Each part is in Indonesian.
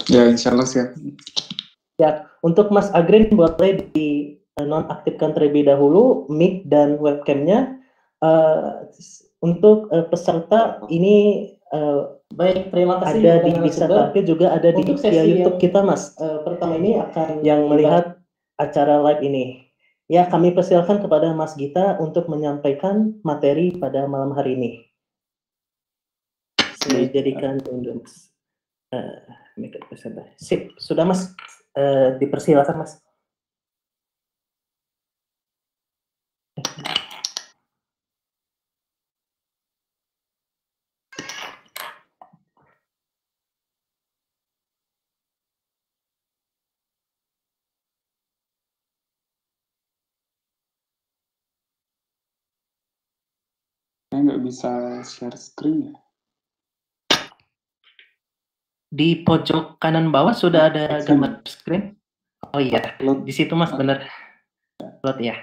Ya, insya Allah siap. Ya, untuk Mas Agrin boleh di nonaktifkan terlebih dahulu mic dan webcamnya. Untuk peserta ini baik, terima kasih. Ada di bisa tampil juga ada di via YouTube kita, Mas. Pertama ini akan yang melihat acara live ini. Ya, kami persilakan kepada Mas Gita untuk menyampaikan materi pada malam hari ini. Saya jadikan dulu, Mas. Sip, sudah Mas. Dipersilakan, Mas. Saya nggak bisa share screen ya. Di pojok kanan bawah sudah ada gambar screen. Oh iya, di situ Mas, benar. Upload ya.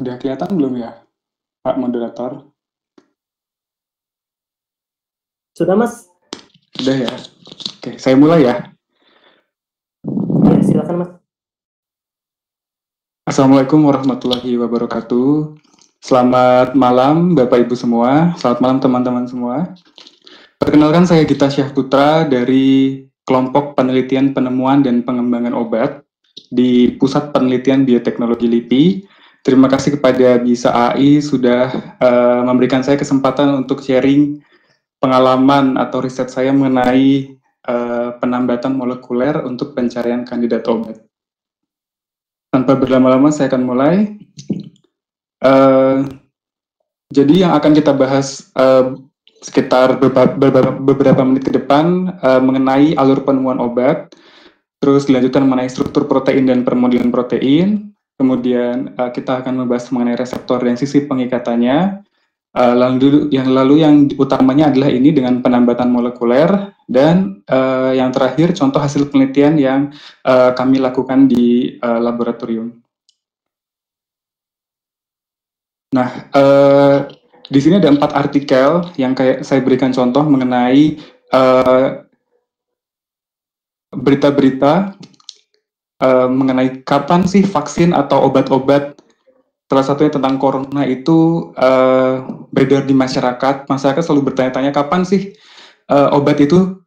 Sudah kelihatan belum ya, Pak Moderator? Sudah, Mas? Sudah ya. Oke, saya mulai ya. Ya, silakan, Mas. Assalamualaikum warahmatullahi wabarakatuh. Selamat malam Bapak Ibu semua. Selamat malam teman-teman semua. Perkenalkan, saya Gita Syahputra dari Kelompok Penelitian Penemuan dan Pengembangan Obat di Pusat Penelitian Bioteknologi LIPI. Terima kasih kepada BISA AI sudah memberikan saya kesempatan untuk sharing pengalaman atau riset saya mengenai penambatan molekuler untuk pencarian kandidat obat. Tanpa berlama-lama saya akan mulai. Jadi yang akan kita bahas sekitar beberapa menit ke depan mengenai alur penemuan obat, terus dilanjutkan mengenai struktur protein dan permodelan protein, kemudian kita akan membahas mengenai reseptor dan sisi pengikatannya, lalu yang utamanya adalah ini dengan penambatan molekuler, dan yang terakhir contoh hasil penelitian yang kami lakukan di laboratorium. Nah, di sini ada 4 artikel yang kayak saya berikan contoh mengenai berita-berita mengenai kapan sih vaksin atau obat-obat, salah satunya tentang corona itu beredar di masyarakat. Masyarakat selalu bertanya-tanya kapan sih obat itu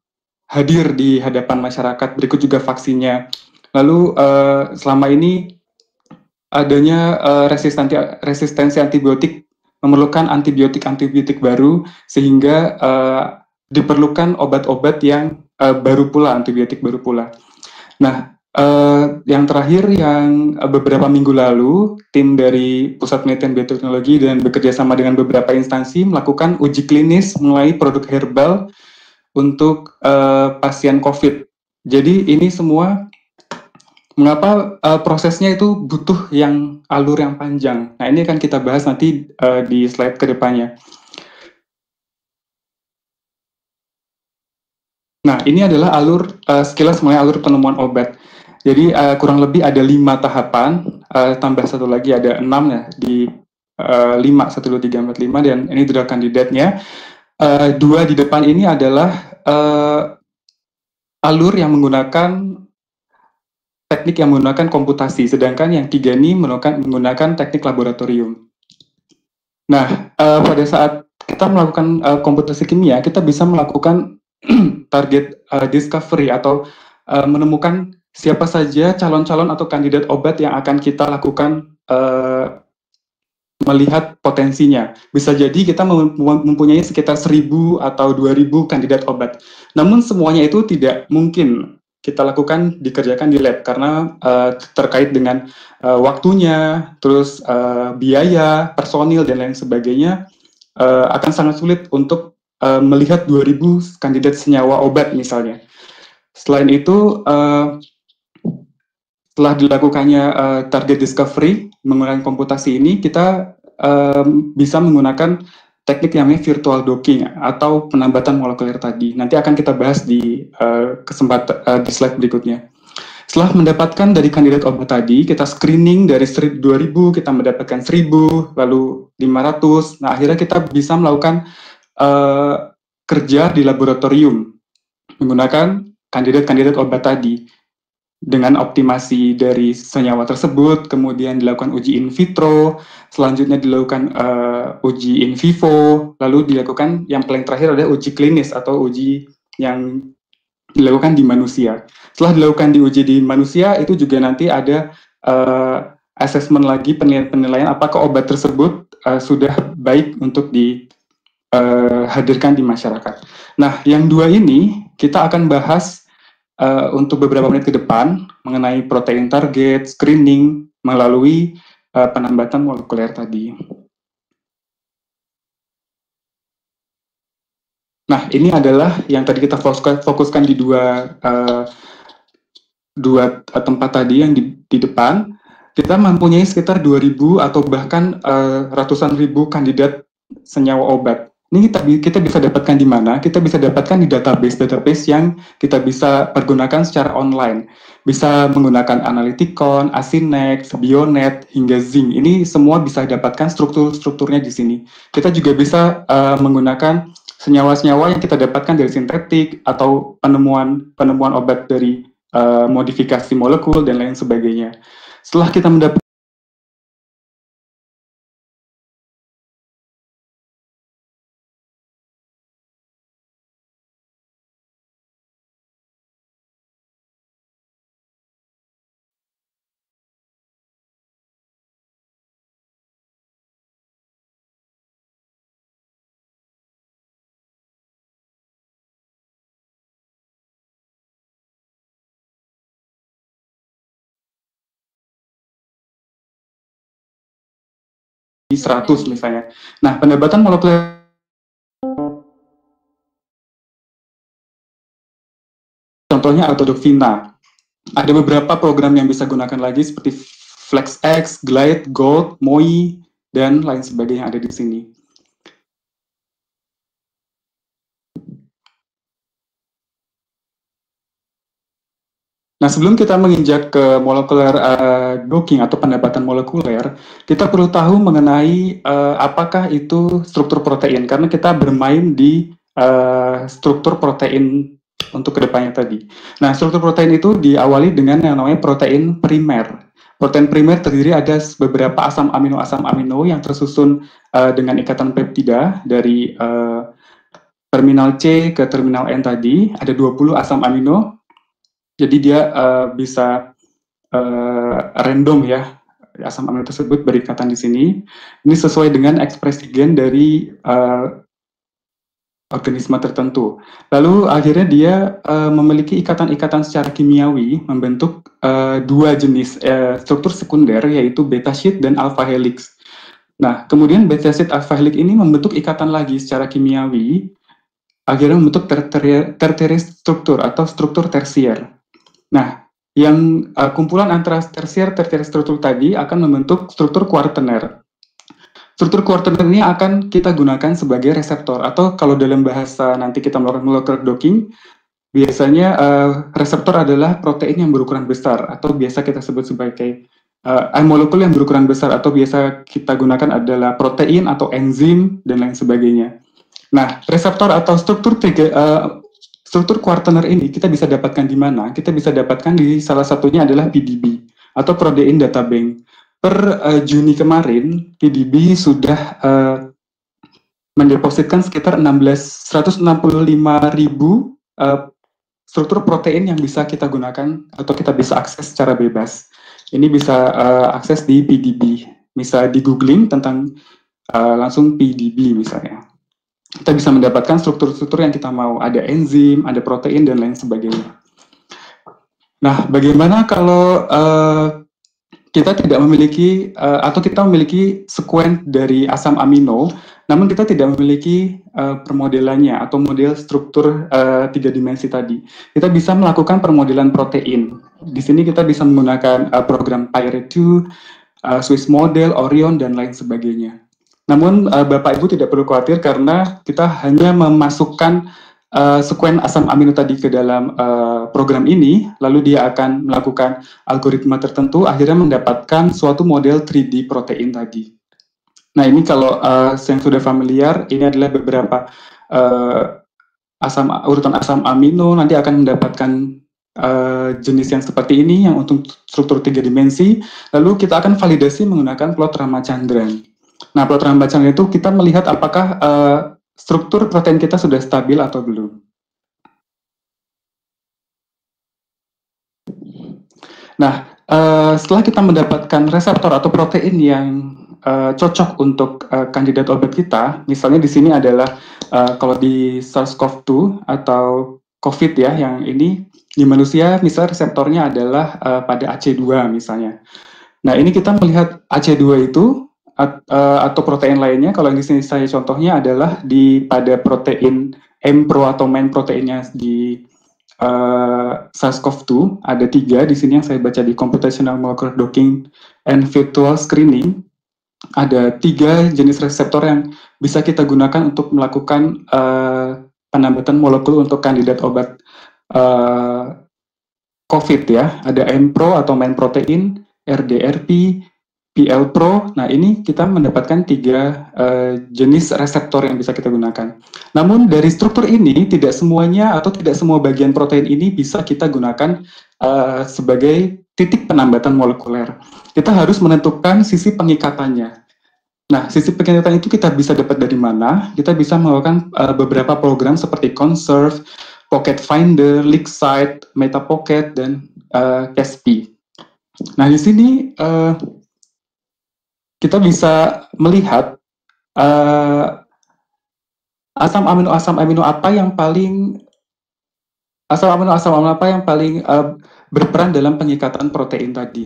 hadir di hadapan masyarakat, berikut juga vaksinnya. Lalu selama ini adanya resistensi antibiotik, memerlukan antibiotik baru, sehingga diperlukan obat-obat yang baru pula, antibiotik baru pula. Nah, yang terakhir, yang beberapa minggu lalu, tim dari Pusat Penelitian Bioteknologi dan bekerja sama dengan beberapa instansi melakukan uji klinis mengenai produk herbal untuk pasien COVID. Jadi ini semua, mengapa prosesnya itu butuh alur yang panjang. Nah, ini akan kita bahas nanti di slide ke depannya. Nah, ini adalah sekilas mengenai alur penemuan obat. Jadi kurang lebih ada 5 tahapan, tambah satu lagi ada 6 ya, di 5, 1, 2, 3, 4, 5, dan ini adalah kandidatnya. 2 di depan ini adalah alur yang menggunakan teknik yang menggunakan komputasi, sedangkan yang 3 ini menggunakan teknik laboratorium. Nah, pada saat kita melakukan komputasi kimia, kita bisa melakukan target discovery atau menemukan siapa saja calon-calon atau kandidat obat yang akan kita lakukan melihat potensinya. Bisa jadi kita mempunyai sekitar 1.000 atau 2.000 kandidat obat. Namun semuanya itu tidak mungkin kita lakukan dikerjakan di lab karena terkait dengan waktunya, terus biaya, personil dan lain sebagainya akan sangat sulit untuk melihat 2000 kandidat senyawa obat misalnya. Selain itu, setelah dilakukannya target discovery menggunakan komputasi ini, kita bisa menggunakan teknik yang namanya virtual docking atau penambatan molekuler tadi. Nanti akan kita bahas di di slide berikutnya. Setelah mendapatkan dari kandidat obat tadi, kita screening dari 2000, kita mendapatkan 1000, lalu 500. Nah, akhirnya kita bisa melakukan kerja di laboratorium menggunakan kandidat-kandidat obat tadi dengan optimasi dari senyawa tersebut, kemudian dilakukan uji in vitro, selanjutnya dilakukan uji in vivo, lalu dilakukan yang paling terakhir adalah uji klinis atau uji yang dilakukan di manusia. Setelah dilakukan diuji di manusia, itu juga nanti ada assessment lagi, penilaian apakah obat tersebut sudah baik untuk dihadirkan di masyarakat. Nah, yang dua ini kita akan bahas untuk beberapa menit ke depan mengenai protein target, screening melalui penambatan molekuler tadi. Nah, ini adalah yang tadi kita fokuskan di dua tempat tadi yang di depan. Kita mempunyai sekitar 2000 atau bahkan ratusan ribu kandidat senyawa obat. Ini kita bisa dapatkan di mana? Kita bisa dapatkan di database yang kita bisa pergunakan secara online. Bisa menggunakan Analyticon, Asinex, Bionet, hingga Zinc. Ini semua bisa dapatkan strukturnya di sini. Kita juga bisa menggunakan senyawa-senyawa yang kita dapatkan dari sintetik atau penemuan obat dari modifikasi molekul dan lain sebagainya. Setelah kita mendapatkan di 100 misalnya. Nah, pendapatan molekuler contohnya Autodocvina. Ada beberapa program yang bisa gunakan lagi seperti FlexX, Glide, Gold, MOI, dan lain sebagainya yang ada di sini. Nah, sebelum kita menginjak ke molekuler docking atau pendapatan molekuler, kita perlu tahu mengenai apakah itu struktur protein, karena kita bermain di struktur protein untuk kedepannya tadi. Nah, struktur protein itu diawali dengan yang namanya protein primer. Protein primer terdiri ada beberapa asam amino yang tersusun dengan ikatan peptida dari terminal C ke terminal N tadi, ada 20 asam amino. Jadi dia bisa random ya, asam amino tersebut berikatan di sini. Ini sesuai dengan ekspresi gen dari organisme tertentu. Lalu akhirnya dia memiliki ikatan-ikatan secara kimiawi membentuk dua jenis struktur sekunder, yaitu beta sheet dan alpha helix. Nah, kemudian beta sheet alpha helix ini membentuk ikatan lagi secara kimiawi, akhirnya membentuk tertiary struktur atau struktur tersier. Nah, yang kumpulan antara tersier struktur tadi akan membentuk struktur kuartener. Struktur kuartener ini akan kita gunakan sebagai reseptor, atau kalau dalam bahasa nanti kita melakukan molekular docking, biasanya reseptor adalah protein yang berukuran besar, atau biasa kita sebut sebagai molekul yang berukuran besar, atau biasa kita gunakan adalah protein atau enzim dan lain sebagainya. Nah, reseptor atau struktur kuartener ini kita bisa dapatkan di mana? Kita bisa dapatkan di salah satunya adalah PDB atau Protein Data Bank. Per Juni kemarin, PDB sudah mendepositkan sekitar 165.000 struktur protein yang bisa kita gunakan atau kita bisa akses secara bebas. Ini bisa akses di PDB, bisa di googling tentang langsung PDB misalnya. Kita bisa mendapatkan struktur-struktur yang kita mau, ada enzim, ada protein, dan lain sebagainya. Nah, bagaimana kalau kita tidak memiliki atau kita memiliki sekuen dari asam amino, namun kita tidak memiliki permodelannya atau model struktur 3 dimensi tadi. Kita bisa melakukan permodelan protein. Di sini kita bisa menggunakan program Pyre2, Swiss Model, Orion, dan lain sebagainya. Namun Bapak Ibu tidak perlu khawatir karena kita hanya memasukkan sekuen asam amino tadi ke dalam program ini, lalu dia akan melakukan algoritma tertentu, akhirnya mendapatkan suatu model 3D protein tadi. Nah, ini kalau yang sudah familiar, ini adalah beberapa urutan asam amino, nanti akan mendapatkan jenis yang seperti ini, yang untuk struktur 3 dimensi, lalu kita akan validasi menggunakan plot Ramachandran. Nah, plot Ramachandran itu kita melihat apakah struktur protein kita sudah stabil atau belum. Nah, setelah kita mendapatkan reseptor atau protein yang cocok untuk kandidat obat kita, misalnya di sini adalah kalau di SARS-CoV-2 atau COVID ya, yang ini di manusia misalnya reseptornya adalah pada AC2 misalnya. Nah, ini kita melihat AC2 itu atau protein lainnya, kalau di sini saya contohnya adalah pada protein M-Pro atau main proteinnya di SARS-CoV-2, ada 3 di sini yang saya baca di Computational Molecular Docking and Virtual Screening. Ada 3 jenis reseptor yang bisa kita gunakan untuk melakukan penambatan molekul untuk kandidat obat COVID ya. Ada M-Pro atau main protein, RDRP, PL-Pro. Nah, ini kita mendapatkan 3 jenis reseptor yang bisa kita gunakan. Namun dari struktur ini tidak semuanya atau tidak semua bagian protein ini bisa kita gunakan sebagai titik penambatan molekuler. Kita harus menentukan sisi pengikatannya. Nah, sisi pengikatan itu kita bisa dapat dari mana? Kita bisa melakukan beberapa program seperti Conserve, Pocket Finder, Leaksite, MetaPocket, dan Caspi. Nah, di sini kita bisa melihat asam amino apa yang paling berperan dalam pengikatan protein tadi.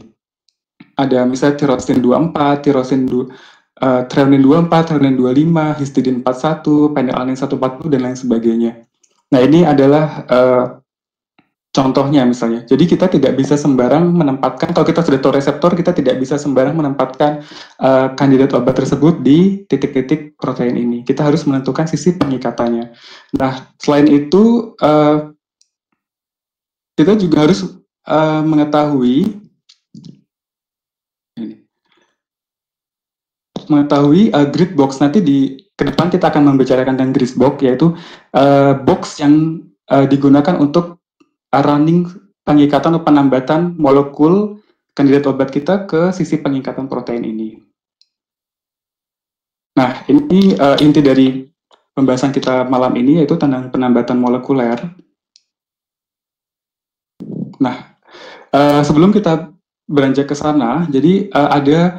Ada misalnya tirosin 24, threonine 24, threonine 25, histidine 41, phenylalanine 140, dan lain sebagainya. Nah, ini adalah contohnya misalnya. Jadi kita tidak bisa sembarang menempatkan, kalau kita sudah tahu reseptor, kita tidak bisa sembarang menempatkan kandidat obat tersebut di titik-titik protein ini. Kita harus menentukan sisi pengikatannya. Nah, selain itu, kita juga harus mengetahui grid box. Nanti ke depan kita akan membicarakan tentang grid box, yaitu box yang digunakan untuk running pengikatan atau penambatan molekul kandidat obat kita ke sisi pengikatan protein ini. Nah, ini inti dari pembahasan kita malam ini, yaitu tentang penambatan molekuler. Nah, sebelum kita beranjak ke sana, jadi ada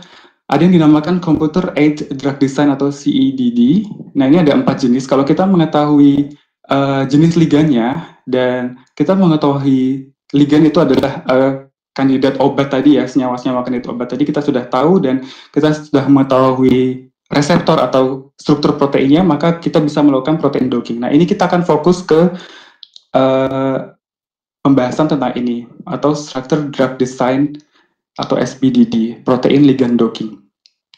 yang dinamakan Computer Aided Drug Design atau CEDD. Nah, ini ada 4 jenis. Kalau kita mengetahui jenis ligannya, dan kita mengetahui ligan itu adalah kandidat obat tadi ya, senyawa-senyawa kandidat obat tadi kita sudah tahu, dan kita sudah mengetahui reseptor atau struktur proteinnya, maka kita bisa melakukan protein docking. Nah, ini kita akan fokus ke pembahasan tentang ini, atau Structure Drug Design atau SBDD, protein ligand docking.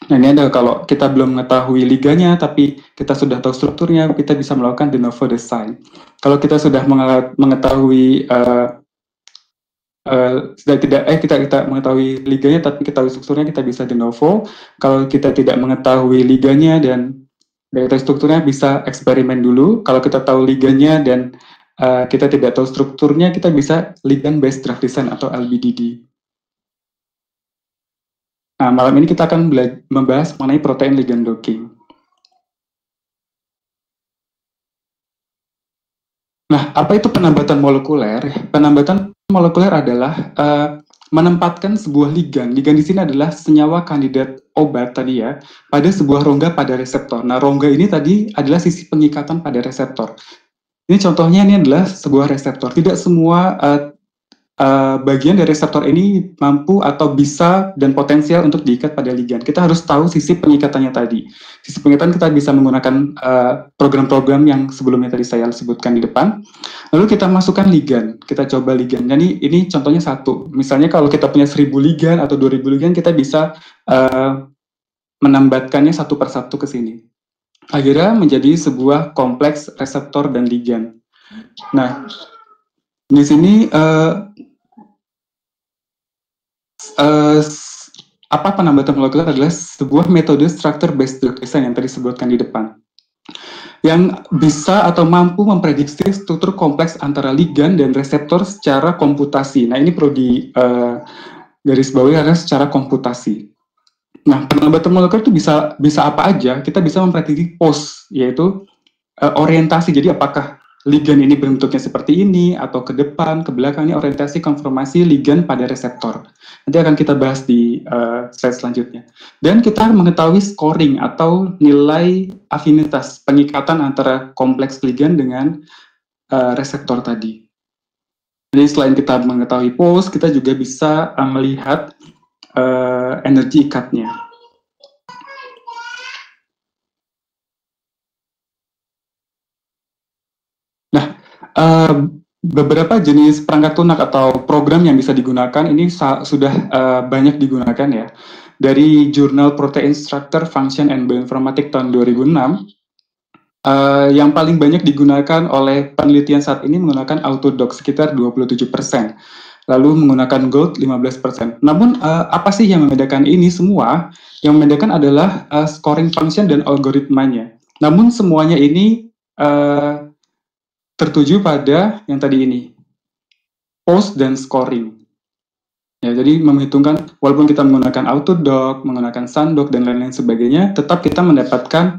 Nah, ini ada kalau kita belum mengetahui liganya, tapi kita sudah tahu strukturnya, kita bisa melakukan de novo design. Kalau kita sudah mengetahui kita mengetahui liganya, tapi kita tahu strukturnya, kita bisa de novo. Kalau kita tidak mengetahui liganya dan strukturnya, bisa eksperimen dulu. Kalau kita tahu liganya dan kita tidak tahu strukturnya, kita bisa ligand based drug design atau LBDD. Nah, malam ini kita akan membahas mengenai protein ligand docking. Nah, apa itu penambatan molekuler? Penambatan molekuler adalah menempatkan sebuah ligan. Ligan di sini adalah senyawa kandidat obat tadi ya, pada sebuah rongga pada reseptor. Nah, rongga ini tadi adalah sisi pengikatan pada reseptor. Ini contohnya, ini adalah sebuah reseptor. Tidak semua bagian dari reseptor ini mampu atau bisa dan potensial untuk diikat pada ligand. Kita harus tahu sisi pengikatannya tadi. Sisi pengikatan kita bisa menggunakan program-program yang sebelumnya tadi saya sebutkan di depan. Lalu kita masukkan ligand, kita coba ligand. Jadi ini contohnya satu. Misalnya kalau kita punya 1000 ligand atau 2000 ligand, kita bisa menambatkannya satu persatu ke sini. Akhirnya menjadi sebuah kompleks reseptor dan ligand. Nah, di sini apa penambatan molekuler adalah sebuah metode structure based drug design yang tadi disebutkan di depan, yang bisa atau mampu memprediksi struktur kompleks antara ligand dan reseptor secara komputasi. Nah, ini perlu di garis bawahi adalah secara komputasi. Nah, penambatan molekuler itu bisa apa aja? Kita bisa memprediksi pose, yaitu orientasi. Jadi apakah ligand ini bentuknya seperti ini, atau ke depan, ke belakang, ini orientasi konformasi ligand pada reseptor. Nanti akan kita bahas di slide selanjutnya. Dan kita mengetahui scoring atau nilai afinitas, pengikatan antara kompleks ligand dengan reseptor tadi. Jadi selain kita mengetahui pose, kita juga bisa melihat energi ikatnya. Beberapa jenis perangkat lunak atau program yang bisa digunakan ini sudah banyak digunakan ya. Dari jurnal Protein Structure Function and Bioinformatics tahun 2006, yang paling banyak digunakan oleh penelitian saat ini menggunakan Autodoc sekitar 27%, lalu menggunakan Gold 15%. Namun apa sih yang membedakan ini semua? Yang membedakan adalah scoring function dan algoritmanya. Namun semuanya ini tertuju pada yang tadi ini, pose dan scoring. Ya, jadi memperhitungkan walaupun kita menggunakan Autodoc, menggunakan Sundoc dan lain-lain sebagainya, tetap kita mendapatkan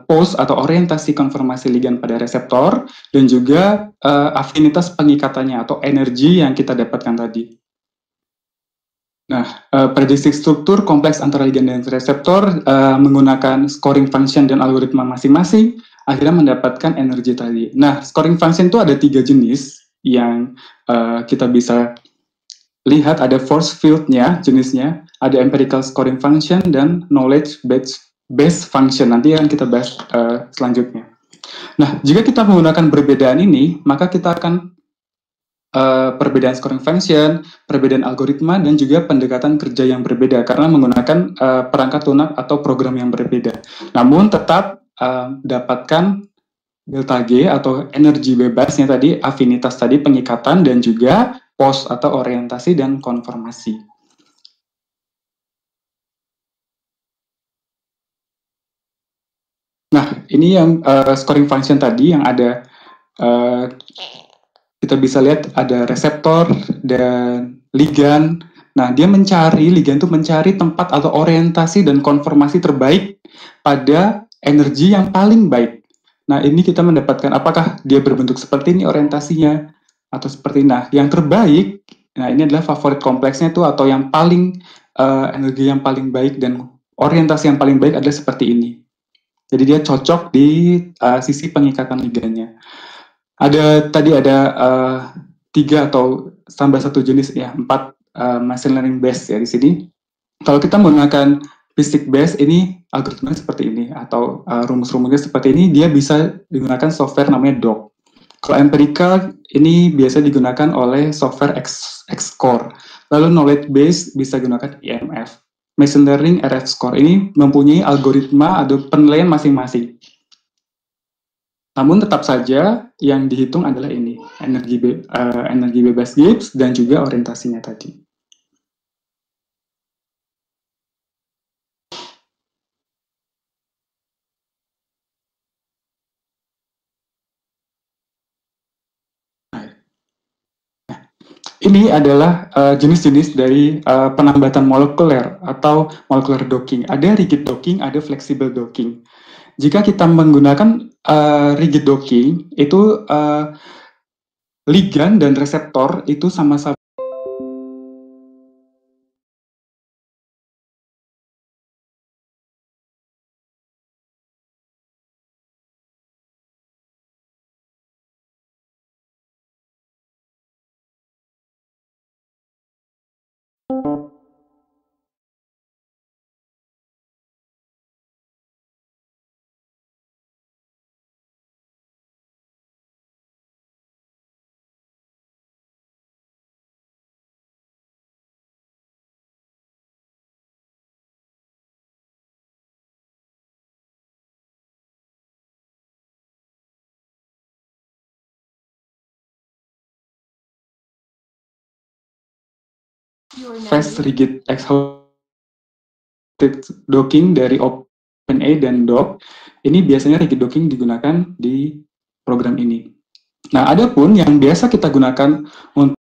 pose atau orientasi konformasi ligand pada reseptor dan juga afinitas pengikatannya atau energi yang kita dapatkan tadi. Nah, prediksi struktur kompleks antara ligand dan reseptor menggunakan scoring function dan algoritma masing-masing, akhirnya mendapatkan energi tadi. Nah, scoring function itu ada 3 jenis yang kita bisa lihat, ada force field-nya, jenisnya, ada empirical scoring function, dan knowledge based function. Nanti akan kita bahas selanjutnya. Nah, jika kita menggunakan perbedaan ini, maka kita akan perbedaan scoring function, perbedaan algoritma, dan juga pendekatan kerja yang berbeda karena menggunakan perangkat lunak atau program yang berbeda. Namun tetap dapatkan delta G atau energi bebasnya tadi, afinitas tadi, pengikatan, dan juga pose atau orientasi dan konformasi. Nah, ini yang scoring function tadi yang ada, kita bisa lihat ada reseptor dan ligand. Nah, dia mencari, ligand itu mencari tempat atau orientasi dan konformasi terbaik pada energi yang paling baik. Nah, ini kita mendapatkan apakah dia berbentuk seperti ini orientasinya atau seperti ini. Nah, yang terbaik, nah ini adalah favorit kompleksnya itu atau yang paling energi yang paling baik dan orientasi yang paling baik adalah seperti ini. Jadi dia cocok di sisi pengikatan ligandnya. Tadi ada 3 atau tambah 1 jenis ya, 4 machine learning based ya di sini. Kalau kita menggunakan basic based, ini algoritmanya seperti ini atau rumus-rumusnya seperti ini, dia bisa digunakan software namanya DOC. Kalau empirical ini biasa digunakan oleh software Xcore. Lalu knowledge base bisa digunakan IMF. Machine learning RF score ini mempunyai algoritma atau penilaian masing-masing. Namun tetap saja yang dihitung adalah ini, energi bebas Gibbs dan juga orientasinya tadi. Ini adalah jenis-jenis dari penambatan molekuler atau molecular docking. Ada rigid docking, ada flexible docking. Jika kita menggunakan rigid docking, itu ligand dan reseptor itu sama-sama Fast Rigid Exhausted Docking dari OpenAI dan Dock. Ini biasanya rigid docking digunakan di program ini. Nah, ada pun yang biasa kita gunakan untuk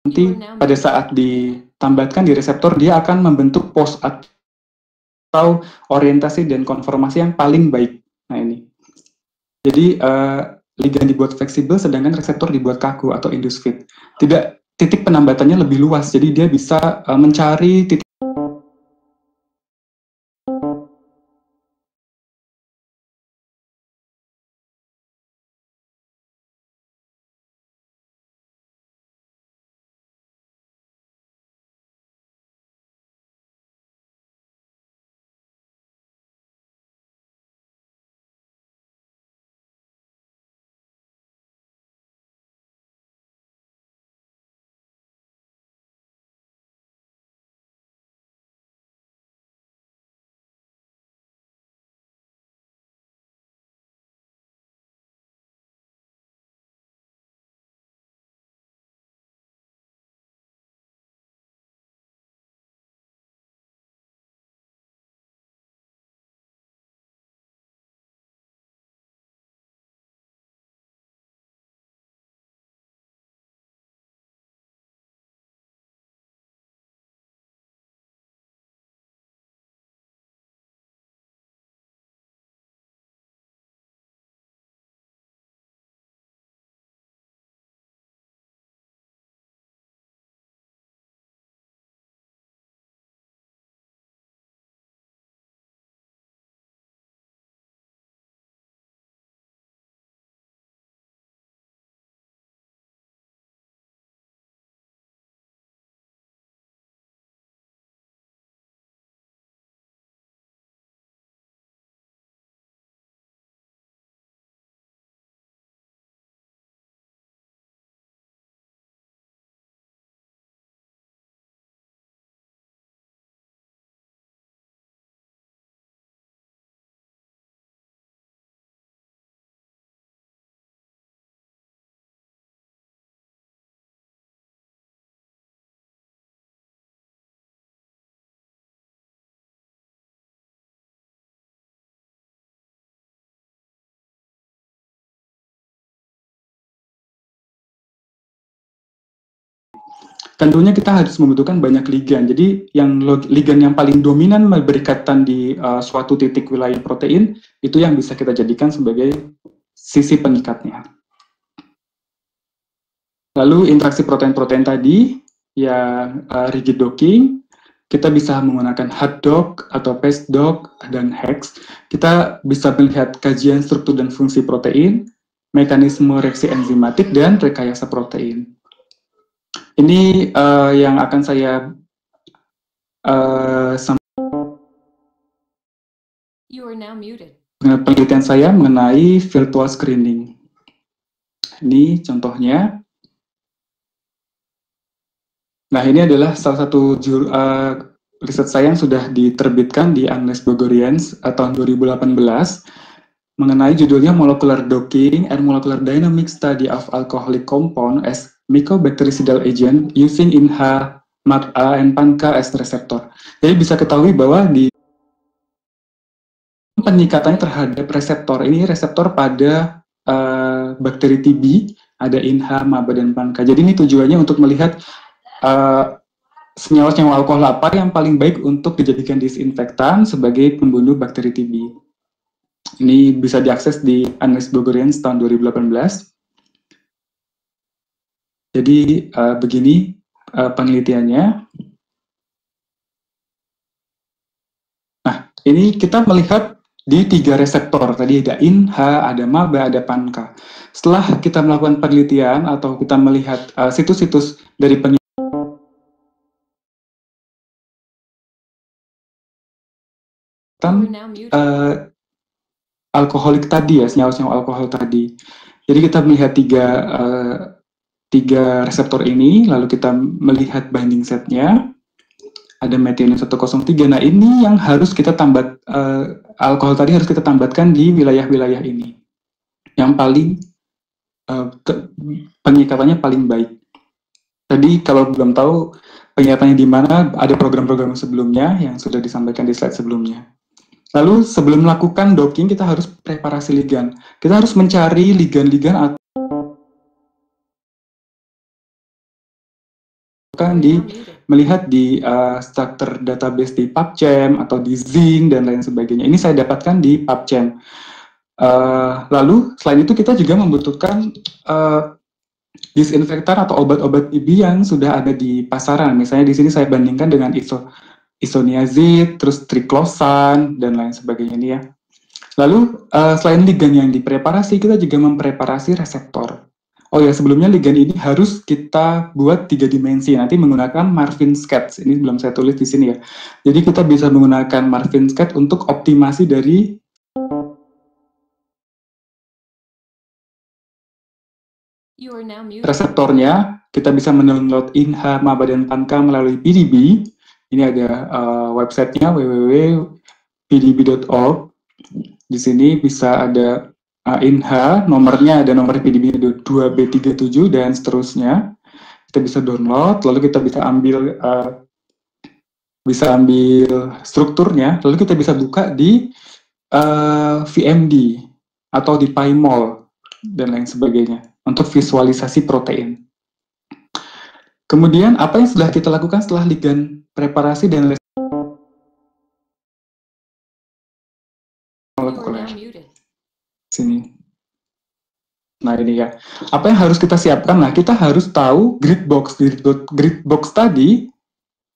nanti pada saat ditambahkan di reseptor, dia akan membentuk pose atau orientasi dan konformasi yang paling baik. Nah ini. Jadi ligand dibuat fleksibel, sedangkan reseptor dibuat kaku atau induced fit. Titik penambatannya lebih luas, jadi dia bisa mencari titik tentunya kita harus membutuhkan banyak ligand. Jadi ligand yang paling dominan berikatan di suatu titik wilayah protein, itu yang bisa kita jadikan sebagai sisi pengikatnya. Lalu interaksi protein-protein tadi, ya rigid docking, kita bisa menggunakan hard dock atau fast dock dan hex. Kita bisa melihat kajian struktur dan fungsi protein, mekanisme reaksi enzimatik, dan rekayasa protein. Ini yang akan saya penelitian saya mengenai virtual screening. Ini contohnya. Nah, ini adalah salah satu riset saya yang sudah diterbitkan di Annals Gregorians tahun 2018 mengenai judulnya Molecular Docking and Molecular Dynamics Study of Alcoholic Compound as Mycobactericidal Agent using INHA, MAGA, and PANCA as receptor. Jadi bisa ketahui bahwa di penyikatannya terhadap reseptor, ini reseptor pada bakteri TB, ada INHA, MAGA, dan PANCA. Jadi ini tujuannya untuk melihat senyawa-senyawa alkohol apa yang paling baik untuk dijadikan disinfektan sebagai pembunuh bakteri TB. Ini bisa diakses di Annals Gregorians tahun 2018. Jadi begini penelitiannya. Nah, ini kita melihat di 3 reseptor. Tadi ada INHA, ada MABA, ada PANCA. Setelah kita melakukan penelitian atau kita melihat situs-situs dari penelitian, alkoholik tadi ya, senyawa-senyawa alkohol tadi. Jadi kita melihat tiga reseptor ini, lalu kita melihat binding setnya, ada methionine 103. Nah, ini yang harus kita tambah, alkohol tadi harus kita tambatkan di wilayah-wilayah ini, yang paling pengikatannya paling baik. Tadi kalau belum tahu pengikatannya di mana, ada program-program sebelumnya yang sudah disampaikan di slide sebelumnya. Lalu sebelum melakukan docking, kita harus preparasi ligan. Kita harus mencari ligan-ligan atau melihat di structure database di PubChem atau di Zinc dan lain sebagainya. Ini saya dapatkan di PubChem. Lalu selain itu kita juga membutuhkan disinfektan atau obat-obat TB yang sudah ada di pasaran. Misalnya di sini saya bandingkan dengan isoniazid, terus triclosan, dan lain sebagainya ini ya. Lalu selain ligan yang dipreparasi, kita juga mempreparasi reseptor. Oh ya, sebelumnya ligan ini harus kita buat 3 dimensi, nanti menggunakan Marvin sketch. Ini belum saya tulis di sini ya. Jadi kita bisa menggunakan Marvin sketch untuk optimasi dari reseptornya. Kita bisa mendownload INHA, MABA, dan PANCA melalui PDB. Ini ada websitenya www.pdb.org. Di sini bisa ada INHA, nomornya ada nomor PDB 2B37 dan seterusnya. Kita bisa download, lalu kita bisa ambil strukturnya, lalu kita bisa buka di VMD atau di PyMol dan lain sebagainya untuk visualisasi protein. Kemudian apa yang sudah kita lakukan setelah ligan preparasi dan molekuler? Sini. Nah ini ya. Apa yang harus kita siapkan? Nah kita harus tahu grid box tadi.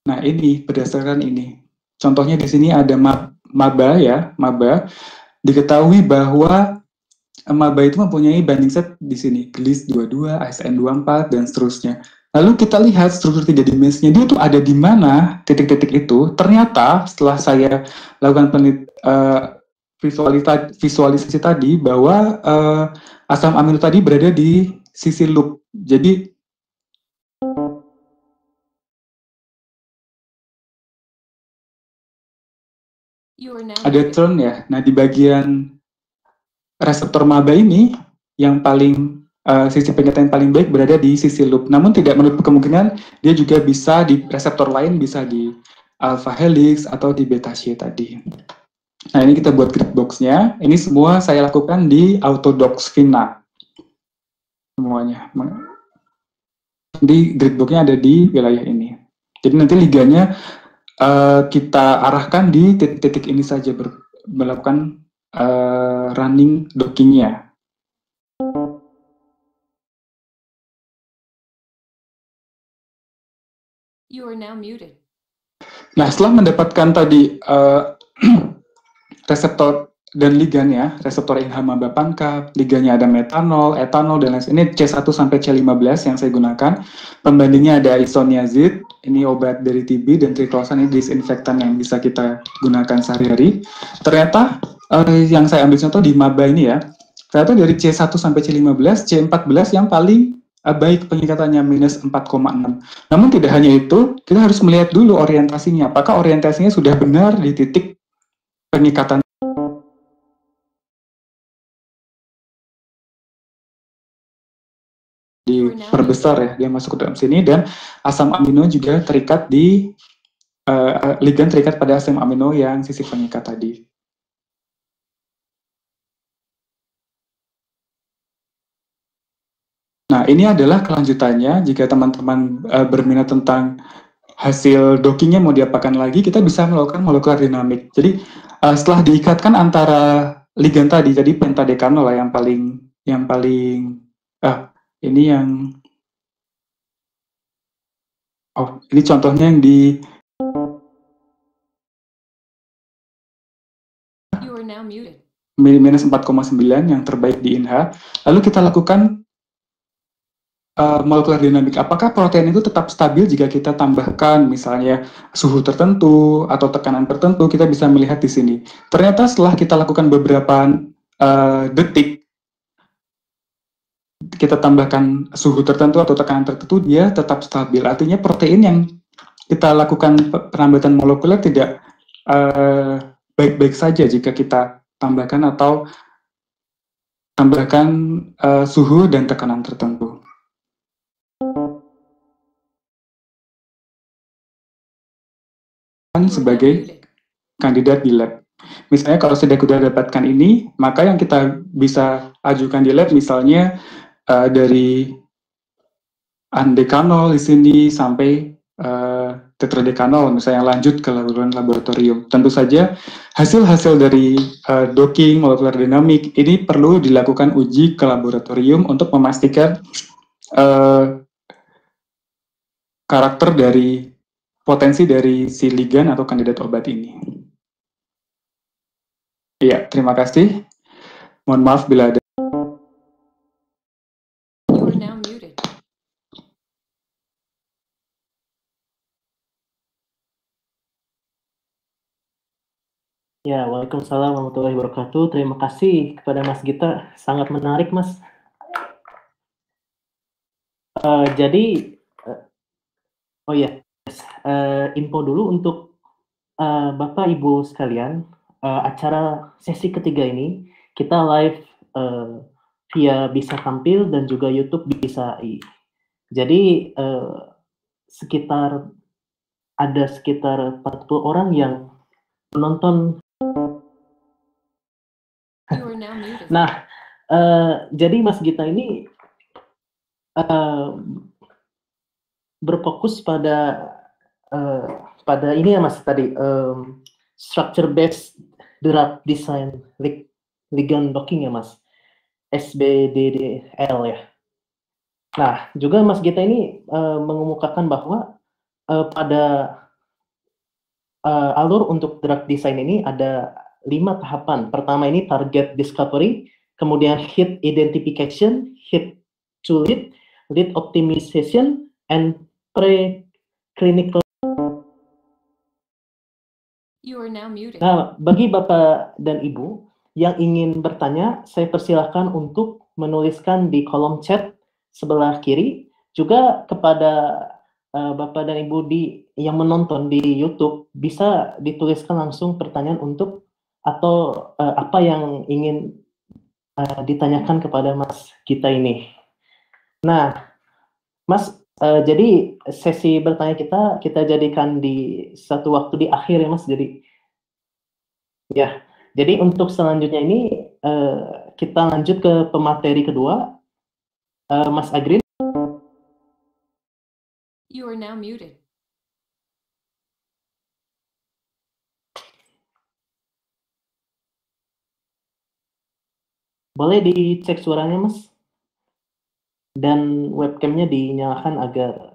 Nah ini berdasarkan ini. Contohnya di sini ada MABA ya, MABA. Diketahui bahwa MABA itu mempunyai binding set di sini, GLIS 22, ASN 24 dan seterusnya. Lalu kita lihat struktur 3 dimensinya, dia itu ada di mana titik-titik itu. Ternyata setelah saya lakukan visualisasi tadi bahwa asam amino tadi berada di sisi loop. Jadi ada turn ya. Nah di bagian reseptor MABA ini yang paling sisi pengikatan yang paling baik berada di sisi loop. Namun tidak menutup kemungkinan dia juga bisa di reseptor lain, bisa di alpha helix atau di beta sheet tadi. Nah ini kita buat grid box-nya. Ini semua saya lakukan di Autodox Vina. Semuanya. Jadi grid box-nya ada di wilayah ini. Jadi nanti liganya kita arahkan di titik-titik ini saja melakukan running docking-nya. You are now muted. Nah setelah mendapatkan tadi reseptor dan ligan ya, reseptor INHA, MABA, PANCA, ligannya ada metanol, etanol, dan lain sebagainya. Ini C1 sampai C15 yang saya gunakan. Pembandingnya ada isoniazid, ini obat dari TB, dan triclosan ini disinfektan yang bisa kita gunakan sehari-hari. Ternyata yang saya ambil contoh di MABA ini ya, ternyata dari C1 sampai C15, C14 yang paling baik pengikatannya minus 4,6. Namun tidak hanya itu, kita harus melihat dulu orientasinya. Apakah orientasinya sudah benar di titik pengikatan diperbesar ya, dia masuk ke dalam sini, dan asam amino juga terikat di ligan terikat pada asam amino yang sisi pengikat tadi. Nah ini adalah kelanjutannya. Jika teman-teman berminat tentang hasil dockingnya mau diapakan lagi, kita bisa melakukan molekular dinamik. Jadi setelah diikatkan antara ligan tadi pentadekanol lah yang paling ini yang Oh, ini contohnya yang di minus 4,9 yang terbaik di INHA. Lalu kita lakukan molekular dinamik. Apakah protein itu tetap stabil jika kita tambahkan misalnya suhu tertentu atau tekanan tertentu? Kita bisa melihat di sini. Ternyata setelah kita lakukan beberapa detik, kita tambahkan suhu tertentu atau tekanan tertentu, dia tetap stabil. Artinya protein yang kita lakukan penambatan molekuler tidak baik-baik saja jika kita tambahkan atau tambahkan suhu dan tekanan tertentu. Sebagai kandidat di lab. Misalnya kalau sudah dapatkan ini, maka yang kita bisa ajukan di lab misalnya dari andekanol di sini sampai tetradekanol, misalnya lanjut ke laboratorium. Tentu saja hasil-hasil dari docking molekular dinamik ini perlu dilakukan uji ke laboratorium untuk memastikan karakter dari potensi dari si ligan atau kandidat obat ini. Iya, terima kasih. Mohon maaf bila ada. Ya, waalaikumsalam warahmatullahi wabarakatuh. Terima kasih kepada Mas Gita, sangat menarik, Mas. Jadi, oh ya, info dulu untuk Bapak Ibu sekalian, acara sesi ketiga ini kita live via Bisa Tampil dan juga YouTube Bisa I. Jadi ada sekitar 40 orang yang menonton. Nah, jadi Mas Gita ini berfokus pada ini ya Mas tadi, structure based drug design ligand docking ya Mas, SBDDL ya. Nah, juga Mas Gita ini mengemukakan bahwa pada alur untuk drug design ini ada 5 tahapan. Pertama ini target discovery, kemudian hit identification, hit to lead optimization, and preclinical. Nah, bagi Bapak dan Ibu yang ingin bertanya, saya persilahkan untuk menuliskan di kolom chat sebelah kiri. Juga kepada Bapak dan Ibu yang menonton di YouTube, bisa dituliskan langsung pertanyaan atau apa yang ingin ditanyakan kepada Mas Gita ini. Nah, Mas, jadi sesi bertanya kita jadikan di satu waktu di akhir ya Mas. Jadi untuk selanjutnya ini kita lanjut ke pemateri kedua, Mas Agrin. You are now muted. Boleh dicek suaranya, Mas? Dan webcamnya dinyalakan agar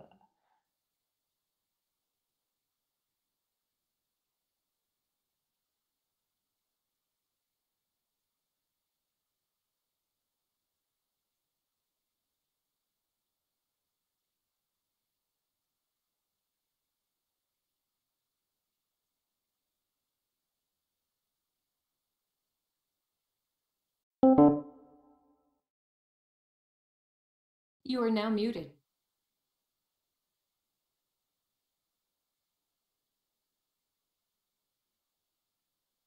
You are now muted.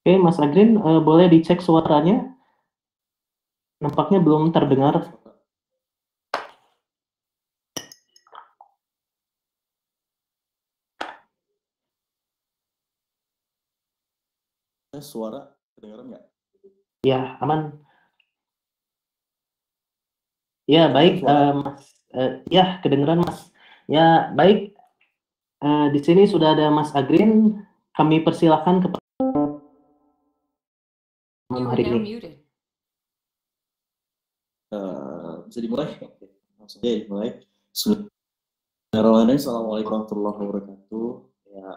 Oke, Mas Agrin, boleh dicek suaranya? Nampaknya belum terdengar. Suara kedengaran nggak? Ya, aman. Ya, baik, Mas. Ya, kedengeran, Mas. Ya, baik. Di sini sudah ada Mas Agrin. Kami persilahkan kepada hari ini. Bisa dimulai? Langsung aja dimulai. Assalamualaikum warahmatullahi wabarakatuh. Ya,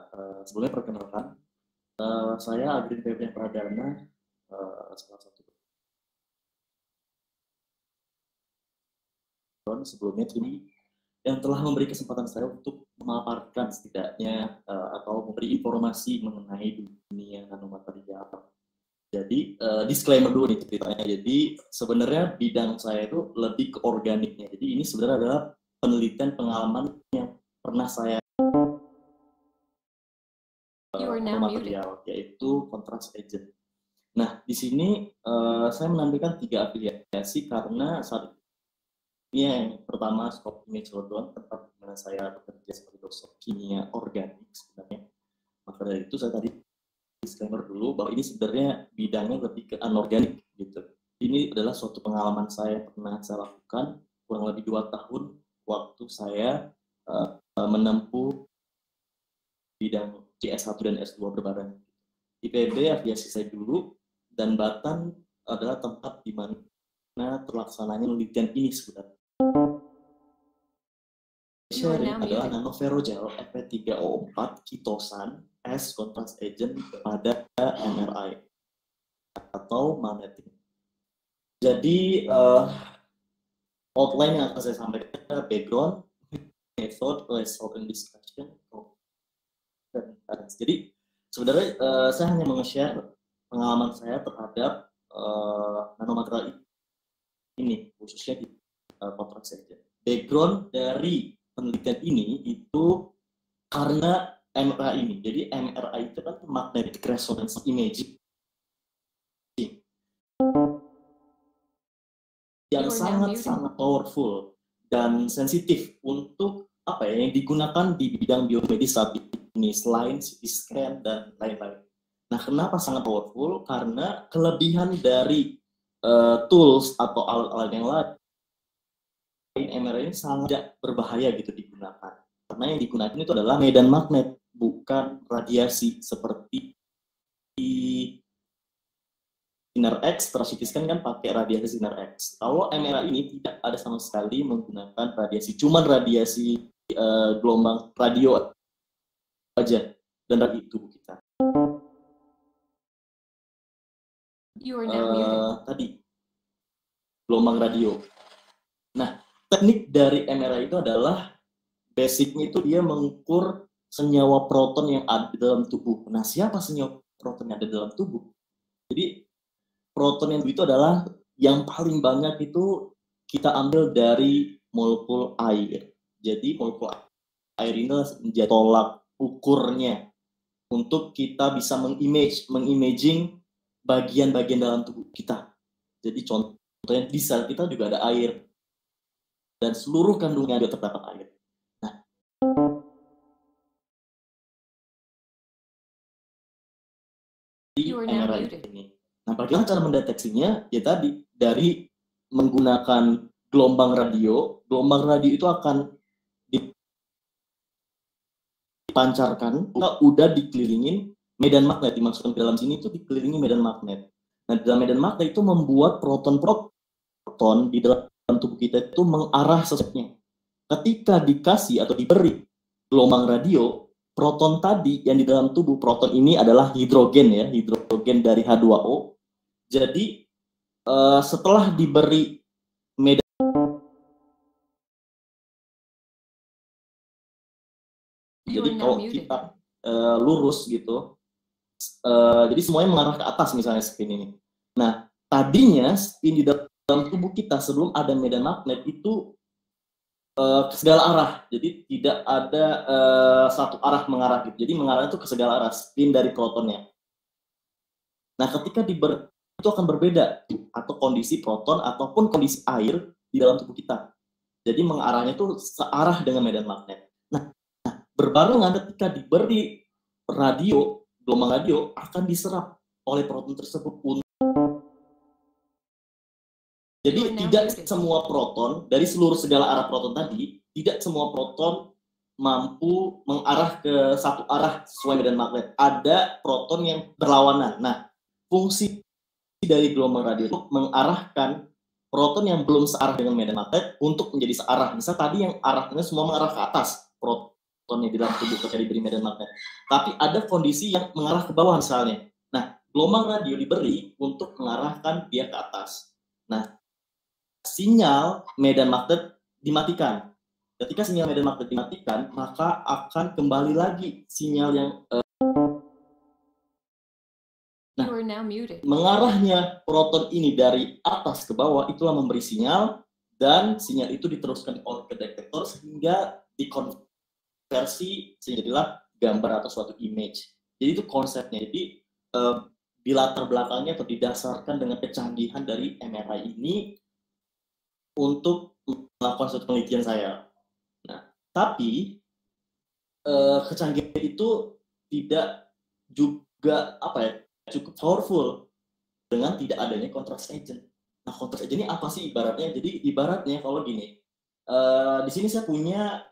sebelumnya perkenalkan, saya Agri Febrian Pradana, salah satu sebelumnya ini yang telah memberi kesempatan saya untuk memaparkan setidaknya atau memberi informasi mengenai dunia nanomaterial. Jadi disclaimer dulu nih ceritanya. Jadi sebenarnya bidang saya itu lebih ke organiknya. Jadi ini sebenarnya adalah penelitian pengalaman yang pernah saya material, yaitu contrast agent. Nah, di sini saya menampilkan 3 aplikasi karena saat ini yang pertama Skop Image London, tempat di mana saya bekerja sebagai dosen kimia organik sebenarnya. Maka dari itu saya tadi disclaimer dulu bahwa ini sebenarnya bidangnya lebih ke anorganik gitu. Ini adalah suatu pengalaman saya pernah saya lakukan kurang lebih 2 tahun waktu saya menempuh bidang S1 dan S2 berbareng. IPB afiliasi saya dulu, dan Batan adalah tempat di mana terlaksananya penelitian ini sebenarnya. Sharing adalah nanoferrogel Fe3O4 kitosan as contrast agent pada MRI atau magnetic. Jadi outline yang akan saya sampaikan adalah background, method, result, and discussion. Jadi sebenarnya saya hanya meng-share pengalaman saya terhadap nanomaterial ini, khususnya di contrast agent. Background dari penelitian ini itu karena MRI ini. Jadi MRI itu kan magnetic resonance imaging yang sangat-sangat powerful dan sensitif untuk yang digunakan di bidang biomedis saat ini selain CT scan dan lain-lain. Nah, kenapa sangat powerful? Karena kelebihan dari tools atau alat-alat yang lain MRI ini sangat berbahaya gitu digunakan. Karena yang digunakan itu adalah medan magnet, bukan radiasi seperti sinar X, CT scan kan pakai radiasi sinar X. Kalau MRI ini tidak ada sama sekali menggunakan radiasi, cuman radiasi gelombang radio aja dan dari tubuh kita. Tadi gelombang radio. Nah, teknik dari MRI itu adalah basicnya itu dia mengukur senyawa proton yang ada di dalam tubuh. Nah, siapa senyawa proton yang ada di dalam tubuh? Jadi proton yang itu adalah yang paling banyak itu kita ambil dari molekul air. Jadi molekul air ini menjadi tolak ukurnya untuk kita bisa mengimaging bagian-bagian dalam tubuh kita. Jadi contohnya di sel kita juga ada air dan seluruh kandungan juga terdapat air. Nah, di MRI ini. Nah, bagaimana cara mendeteksinya? Ya tadi dari menggunakan gelombang radio. Gelombang radio itu akan dipancarkan, udah dikelilingin medan magnet, dimasukkan ke dalam sini itu dikelilingi medan magnet. Nah, dalam medan magnet itu membuat proton di dalam tubuh kita itu mengarah sesuatunya. Ketika dikasih atau diberi gelombang radio, proton tadi yang di dalam tubuh proton ini adalah hidrogen ya, hidrogen dari H2O. Jadi setelah diberi medan jadi kalau kita lurus gitu, jadi semuanya mengarah ke atas misalnya spin ini. Nah, tadinya spin di dalam tubuh kita sebelum ada medan magnet itu ke segala arah, jadi tidak ada satu arah mengarah gitu. Jadi mengarah itu ke segala arah spin dari protonnya. Nah, ketika itu akan berbeda atau kondisi proton ataupun kondisi air di dalam tubuh kita. Jadi mengarahnya itu searah dengan medan magnet. Nah, berbarengan ketika diberi radio, gelombang radio akan diserap oleh proton tersebut. Jadi tidak semua proton dari seluruh segala arah proton tadi, tidak semua proton mampu mengarah ke satu arah sesuai medan magnet. Ada proton yang berlawanan. Nah, fungsi dari gelombang radio itu mengarahkan proton yang belum searah dengan medan magnet untuk menjadi searah. Misal tadi yang arahnya semua mengarah ke atas, protonnya di dalam tubuh ketika diberi medan magnet. Tapi ada kondisi yang mengarah ke bawah misalnya. Nah, gelombang radio diberi untuk mengarahkan dia ke atas. Nah, sinyal medan magnet dimatikan. Ketika sinyal medan magnet dimatikan, maka akan kembali lagi sinyal yang mengarahnya proton ini dari atas ke bawah itulah memberi sinyal, dan sinyal itu diteruskan ke detektor sehingga dikonversi sehingga jadilah gambar atau suatu image. Jadi itu konsepnya. Jadi di latar belakangnya atau didasarkan dengan kecanggihan dari MRI ini untuk melakukan suatu penelitian saya. Nah, tapi kecanggihan itu tidak juga cukup powerful dengan tidak adanya contrast agent. Nah, contrast agent ini apa sih ibaratnya? Jadi ibaratnya kalau gini, di sini saya punya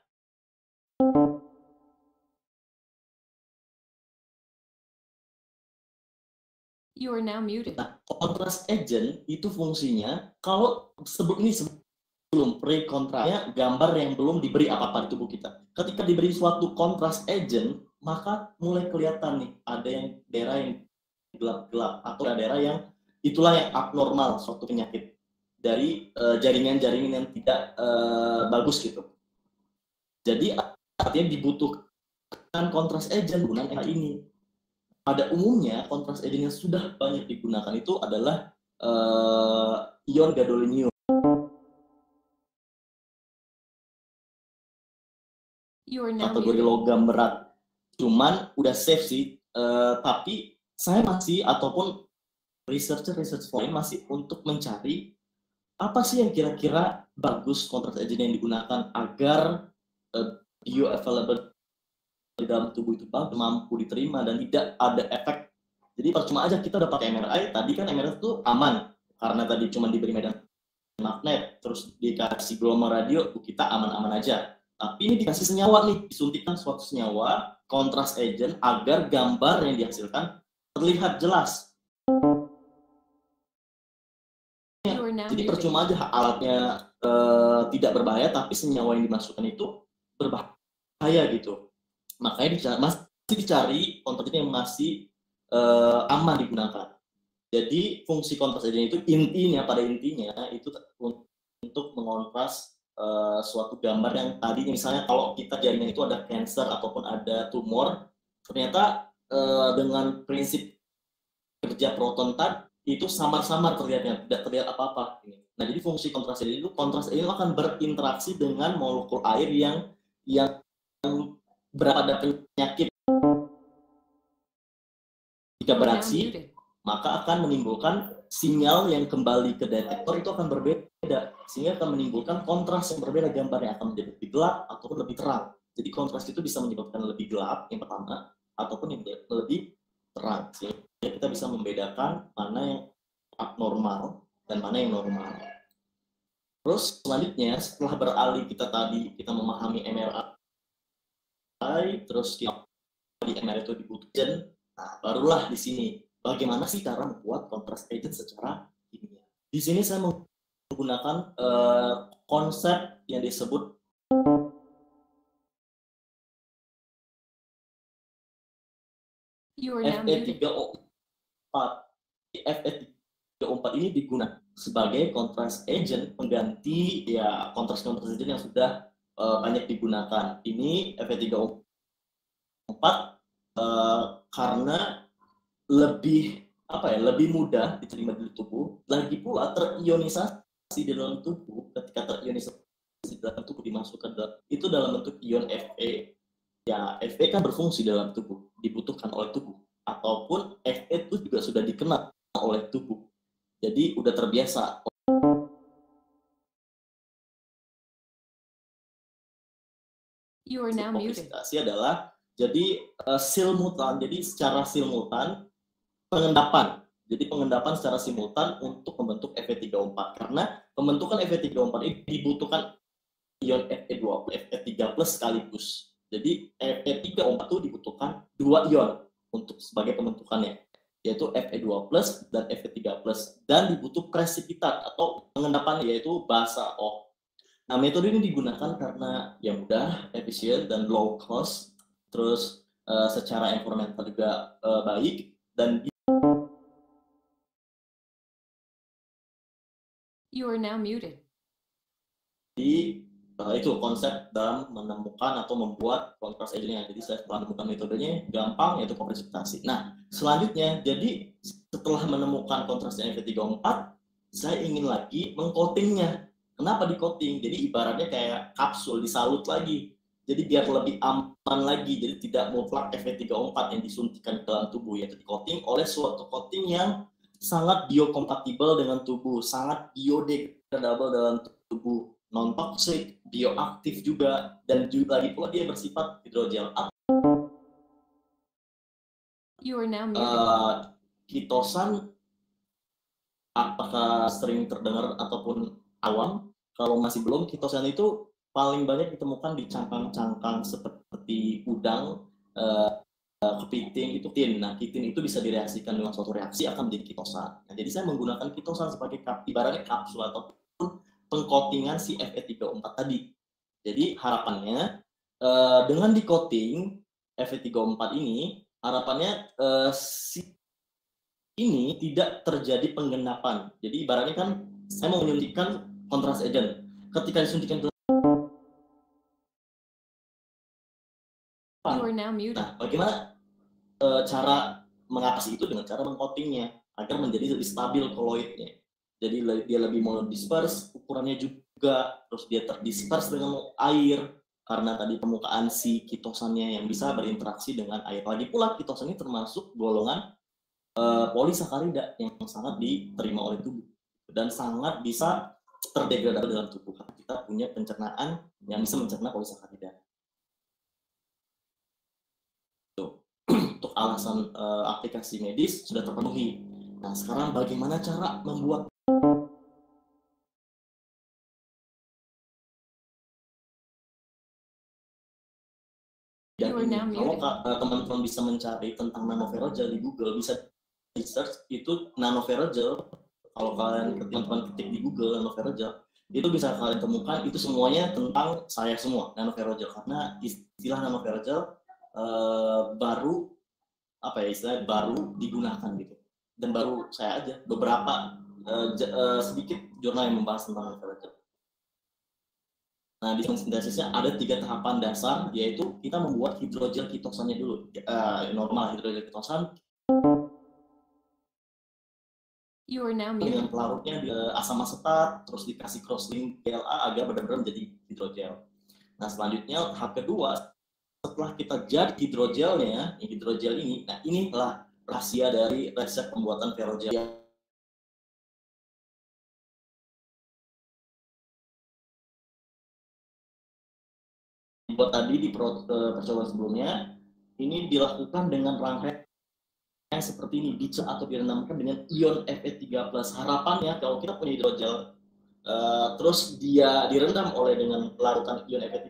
You are now muted. Nah, contrast agent itu fungsinya kalau sebelum pre-kontrasnya gambar yang belum diberi apa-apa di tubuh kita. Ketika diberi suatu contrast agent, maka mulai kelihatan nih ada yang daerah yang gelap-gelap atau daerah yang itulah yang abnormal suatu penyakit dari jaringan-jaringan yang tidak bagus gitu. Jadi artinya dibutuhkan contrast agent gunakan ini. Pada umumnya contrast agent yang sudah banyak digunakan itu adalah ion gadolinium. Kategori logam berat. Cuman udah safe sih, tapi saya masih ataupun research lain masih untuk mencari apa sih yang kira-kira bagus contrast agent yang digunakan agar bioavailable di dalam tubuh itu mampu diterima dan tidak ada efek. Jadi percuma aja kita udah pakai MRI, tadi kan MRI itu aman karena tadi cuma diberi medan magnet, terus dikasih gelombang radio, kita aman-aman aja. Tapi ini dikasih senyawa nih, disuntikkan suatu senyawa contrast agent agar gambar yang dihasilkan terlihat jelas. Jadi percuma aja alatnya tidak berbahaya, tapi senyawa yang dimasukkan itu berbahaya gitu. Makanya masih dicari contrast agent yang masih aman digunakan. Jadi fungsi contrast agent itu pada intinya itu untuk mengontras suatu gambar yang tadi misalnya kalau kita jaringan itu ada cancer ataupun ada tumor, ternyata dengan prinsip kerja proton tadi itu samar-samar terlihatnya, tidak terlihat apa-apa. Nah, jadi fungsi contrast agent itu akan berinteraksi dengan molekul air yang berada penyakit. Jika beraksi, maka akan menimbulkan sinyal yang kembali ke detektor itu akan berbeda, sehingga akan menimbulkan kontras yang berbeda, gambarnya akan menjadi lebih gelap ataupun lebih terang. Jadi kontras itu bisa menyebabkan lebih gelap yang pertama ataupun yang lebih terang, sehingga kita bisa membedakan mana yang abnormal dan mana yang normal. Terus selanjutnya setelah beralih kita memahami MRI, terus di MRI itu dibutuhkan. Nah, barulah di sini bagaimana sih cara membuat contrast agent secara kimia. Di sini saya menggunakan konsep yang disebut Fe3O4. Fe3O4 ini digunakan sebagai contrast agent pengganti contrast agent yang sudah banyak digunakan. Ini Fe3O4 karena lebih mudah diterima di tubuh, lagi pula terionisasi di dalam tubuh. Ketika terionisasi di dalam tubuh dimasukkan dalam bentuk ion Fe. Ya, Fe kan berfungsi dalam tubuh, dibutuhkan oleh tubuh, ataupun Fe itu juga sudah dikenal oleh tubuh. Jadi udah terbiasa. You are now muted. Adalah jadi simultan. Jadi secara simultan pengendapan. Jadi pengendapan secara simultan untuk membentuk Fe3O4. Karena pembentukan Fe3O4 ini dibutuhkan ion Fe3+ sekaligus. Jadi Fe3O4 itu dibutuhkan 2 ion untuk sebagai pembentukannya, yaitu Fe2+ dan Fe3+, dan dibutuh presipitat atau pengendapan yaitu basa. Nah, metode ini digunakan karena ya mudah, efisien, dan low cost. Terus secara environmental juga baik, dan You are now muted. itu konsep dalam menemukan atau membuat contrast agent-nya. Jadi saya setelah menemukan metodenya gampang, yaitu kompleksifikasi. Nah, selanjutnya, jadi setelah menemukan contrast FE34, saya ingin lagi mengcoatingnya. Kenapa di coating? Jadi ibaratnya kayak kapsul disalut lagi. Jadi biar lebih aman lagi, jadi tidak mutlak FE34 yang disuntikan ke dalam tubuh, yaitu di coating oleh suatu coating yang sangat biokompatibel dengan tubuh, sangat biodegradable dalam tubuh, non-toxic, bioaktif juga, dan juga lagi pula dia bersifat hidrogel. You are now muted. Kitosan apakah sering terdengar ataupun awam? Kalau masih belum, kitosan itu paling banyak ditemukan di cangkang-cangkang seperti udang, kepiting, itu kitin. Nah, kitin itu bisa direaksikan dengan suatu reaksi akan menjadi kitosan. Nah, jadi saya menggunakan kitosan sebagai ibaratnya kapsul ataupun pengcoatingan si Fe34 tadi. Jadi harapannya dengan di coating Fe34 ini, harapannya si ini tidak terjadi penggenapan. Jadi ibaratnya kan saya mau menyuntikkan contrast agent. Ketika disuntikan ke You are now muted. Nah, bagaimana cara mengatasi itu? Dengan cara mengcoatingnya agar menjadi lebih stabil koloidnya. Jadi dia lebih monodisperse, ukurannya juga, terus dia terdisperse dengan air karena tadi permukaan si kitosannya yang bisa berinteraksi dengan air. Lagi pula kitosan ini termasuk golongan polisakarida yang sangat diterima oleh tubuh dan sangat bisa terdegradasi dalam tubuh. Kita punya pencernaan yang bisa mencerna polisakarida. Untuk alasan aplikasi medis sudah terpenuhi. Nah, sekarang bagaimana cara membuat ini? Kalau teman-teman bisa mencari tentang nanoferrogel di Google, bisa di search itu nanoferrogel. Kalau kalian teman-teman ketik di Google nanoferrogel, itu bisa kalian temukan itu semuanya tentang saya semua, nanoferrogel. Karena istilah nanoferrogel baru apa ya, istilahnya baru digunakan gitu, dan baru saya aja beberapa sedikit jurnal yang membahas tentang nanoferrogel. Nah, di sintesisnya ada 3 tahapan dasar, yaitu kita membuat hidrogel kitosannya dulu, normal hidrogel kitosan. You are now dengan muted. pelarutnya asam asetat, terus dikasih crosslink PLA agar benar-benar menjadi hidrogel. Nah, selanjutnya tahap kedua, setelah kita jadi hidrogelnya, hidrogel ini, nah inilah rahasia dari resep pembuatan ferrogel. Buat tadi di percobaan sebelumnya, ini dilakukan dengan rangkaian yang seperti ini, atau direndamkan dengan ion Fe3+. Harapannya kalau kita punya hidrogel, terus dia direndam oleh dengan larutan ion Fe3+,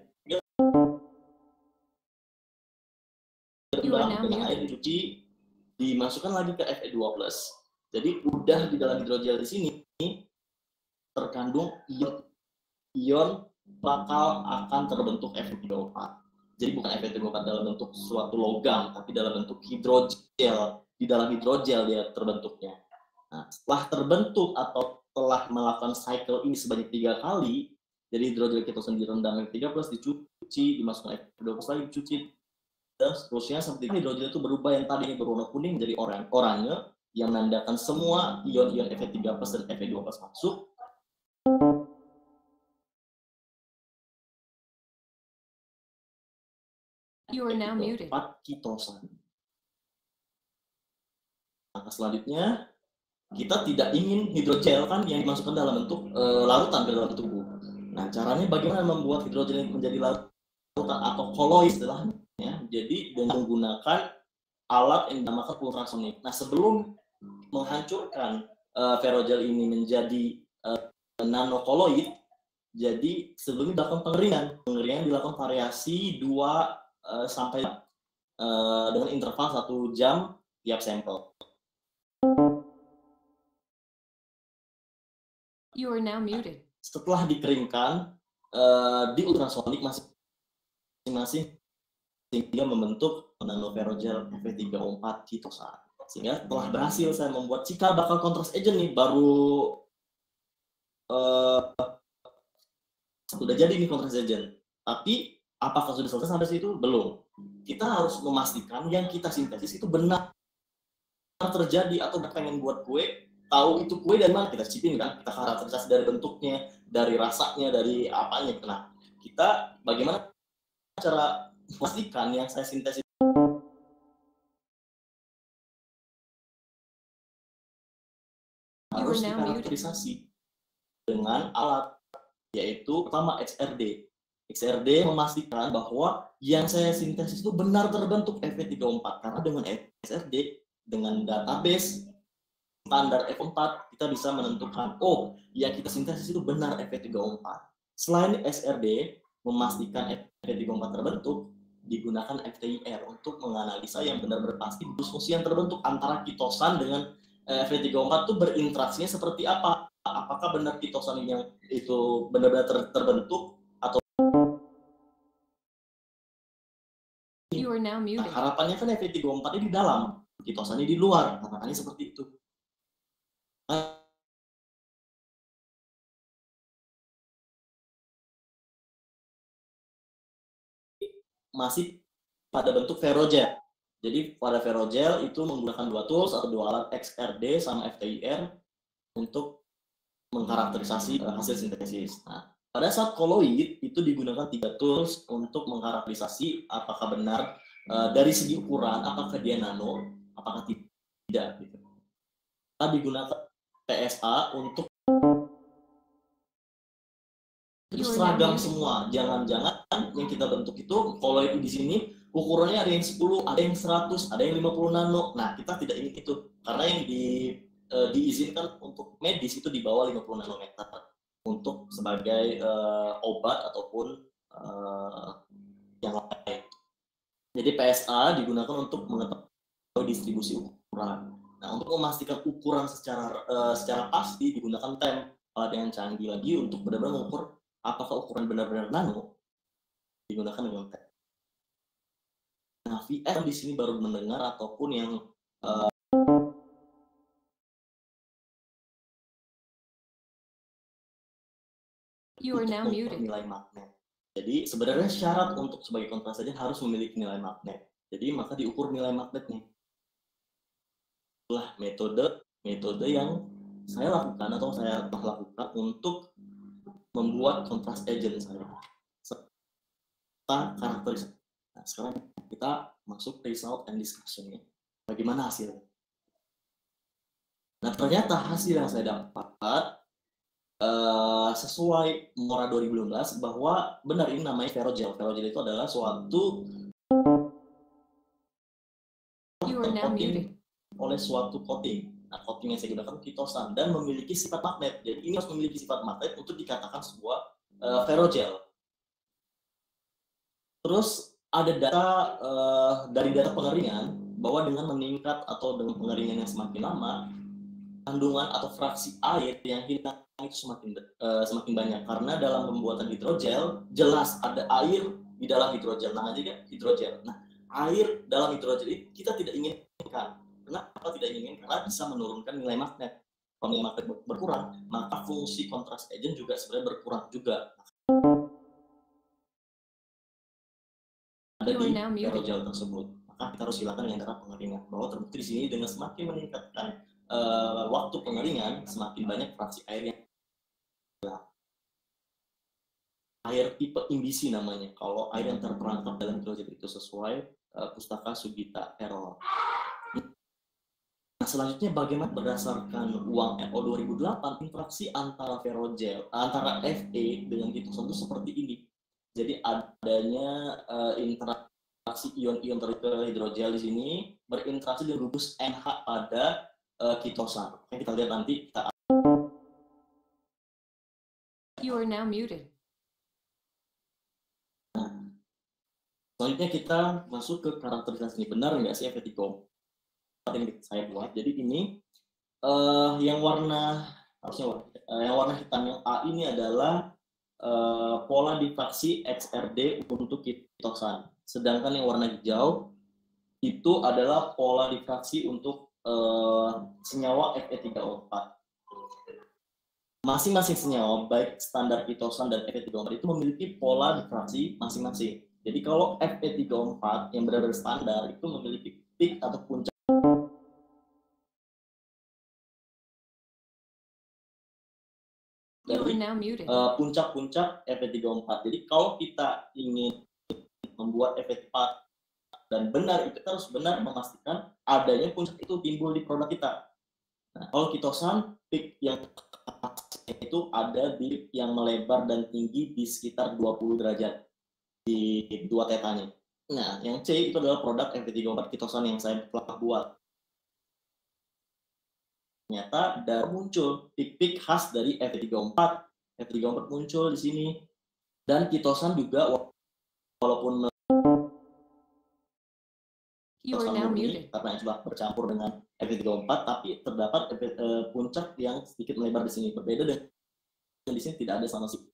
direndam dengan air, dicuci, dimasukkan lagi ke Fe2+. Jadi udah di dalam hidrogel di sini terkandung ion bakal akan terbentuk Fe3O4. Jadi bukan Fe3O4 dalam bentuk suatu logam, tapi dalam bentuk hidrogel. Di dalam hidrogel dia terbentuknya. Nah, setelah terbentuk atau telah melakukan cycle ini sebanyak 3 kali, jadi hidrogel kitosan direndam Fe3+, dicuci, dimasukkan Fe2+ lagi, dicuci, dan seterusnya sampai hidrogel itu berubah yang tadinya berwarna kuning menjadi oranye, yang menandakan semua ion-ion Fe3+ dan Fe2+ masuk. You are now muted. Kitosan. Maka selanjutnya kita tidak ingin hidrogel kan yang dimasukkan dalam bentuk larutan ke dalam tubuh. Nah, caranya bagaimana membuat hidrogel ini menjadi larutan atau koloid istilahnya. Jadi dengan menggunakan alat yang dinamakan ultrasonik. Nah, sebelum menghancurkan ferrogel ini menjadi nanokoloid, jadi sebelumnya dilakukan pengeringan. Pengeringan dilakukan variasi 2 sampai dengan interval 1 jam tiap sampel. You are now muted. Setelah dikeringkan, di ultrasonik masing-masing sehingga membentuk nanoferrogel Fe3O4 kitosan. Sehingga telah berhasil saya membuat cikal bakal contrast agent nih, baru sudah jadi nih contrast agent. Tapi apakah sudah selesai sampai situ? Belum. Kita harus memastikan yang kita sintesis itu benar terjadi, atau pengen buat kue, tahu itu kue dari mana, kita cipin kan, kita karakterisasi dari bentuknya, dari rasanya, dari apanya. Nah, kita bagaimana cara memastikan yang saya sintesis harus dikarakterisasi dengan alat, yaitu pertama XRD. XRD memastikan bahwa yang saya sintesis itu benar terbentuk Fe3O4, karena dengan XRD, dengan database standar F4, kita bisa menentukan, oh, yang kita sintesis itu benar Fe3O4. Selain XRD memastikan Fe3O4 terbentuk, digunakan FTIR untuk menganalisa yang benar-benar pasti fungsi yang terbentuk antara kitosan dengan Fe3O4 itu berinteraksinya seperti apa. Apakah benar kitosan yang itu benar-benar terbentuk, atau nah, harapannya kan Fe3O4 ini di dalam, kitosannya di luar, harapannya seperti itu. Masih pada bentuk ferrogel. Jadi pada ferrogel itu menggunakan dua tools atau dua alat, XRD sama FTIR, untuk mengkarakterisasi hasil sintesis. Nah, pada saat koloid itu digunakan 3 tools untuk mengkarakterisasi apakah benar dari segi ukuran, apakah dia nano, apakah tidak. Gitu. Kita digunakan PSA untuk itu seragam semua. Jangan-jangan yang kita bentuk itu koloid di sini ukurannya ada yang 10, ada yang 100, ada yang 50 nano. Nah, kita tidak ingin itu, karena yang diizinkan untuk medis itu di bawah 50 nanometer untuk sebagai obat ataupun yang lain. Jadi PSA digunakan untuk mengetahui distribusi ukuran. Nah, untuk memastikan ukuran secara pasti digunakan TEM, alat yang canggih lagi untuk benar-benar mengukur apakah ukuran benar-benar nano, digunakan dengan TEM. Nah, VR di sini baru mendengar ataupun yang untuk nilai magnet. Jadi sebenarnya syarat untuk sebagai kontras agent harus memiliki nilai magnet. Jadi maka diukur nilai magnetnya. Itulah metode yang saya lakukan atau saya lakukan untuk membuat kontras agent saya. Serta karakteristik. Nah, sekarang kita masuk result and discussion-nya. Bagaimana hasilnya? Nah, ternyata hasil yang saya dapat sesuai Mora 2015 bahwa benar ini namanya ferrogel. Ferrogel itu adalah suatu coating oleh suatu coating. Nah, coating yang saya gunakan kitosan dan memiliki sifat magnet. Jadi ini harus memiliki sifat magnet untuk dikatakan sebuah ferrogel. Terus ada data dari data pengeringan bahwa dengan meningkat atau dengan pengeringan yang semakin lama, kandungan atau fraksi air yang hilang itu semakin banyak, karena dalam pembuatan hidrogel jelas ada air di dalam hidrogel. Nah, jadi hidrogel. Nah, air dalam hidrogel itu kita tidak inginkan. Kenapa tidak inginkan? Karena bisa menurunkan nilai magnet. Kalau nilai magnet berkurang, maka fungsi kontras agent juga sebenarnya berkurang juga. Ada di ferrogel tersebut. Maka kita harus silakan dengan cara pengeringan. Bahwa terbukti di sini dengan semakin meningkatkan waktu pengeringan, semakin banyak fraksi air yang air tipe imbisi namanya. Kalau air yang terperangkap dalam hidrogel itu sesuai Pustaka Sugita Error. Nah, selanjutnya bagaimana berdasarkan uang FO 2008 interaksi antara ferrogel, antara Fe dengan kitosan itu seperti ini. Jadi adanya interaksi ion-ion terlibat hidrogel di sini berinteraksi dengan gugus NH pada kitosan. Yang kita lihat nanti. You are now muted. Nah, selanjutnya kita masuk ke karakterisasi ini. Benar nggak sih Fe3O4 yang saya buat? Jadi ini yang warna hitam yang A ini adalah pola difraksi XRD untuk kitosan. Sedangkan yang warna hijau itu adalah pola difraksi untuk senyawa Fe3O4. Masing-masing senyawa, baik standar kitosan dan Fe3O4 itu memiliki pola difraksi masing-masing. Jadi kalau Fe3O4 yang benar-benar standar itu memiliki peak atau puncak dari puncak-puncak Fe3O4. Jadi kalau kita ingin membuat Fe4 dan benar, itu kita harus benar memastikan adanya puncak itu timbul di produk kita. Nah, kalau kitosan, peak yang itu ada di yang melebar dan tinggi di sekitar 20 derajat di 2 tetanya. Nah, yang C itu adalah produk Fe3O4 kitosan yang saya telah buat. Ternyata dari muncul peak khas dari Fe3O4. Fe3O4 muncul di sini. Dan kitosan juga walaupun kitosan murni karena yang sudah bercampur dengan Fe3O4, tapi terdapat puncak yang sedikit melebar di sini. Berbeda dengan di sini tidak ada sama sekali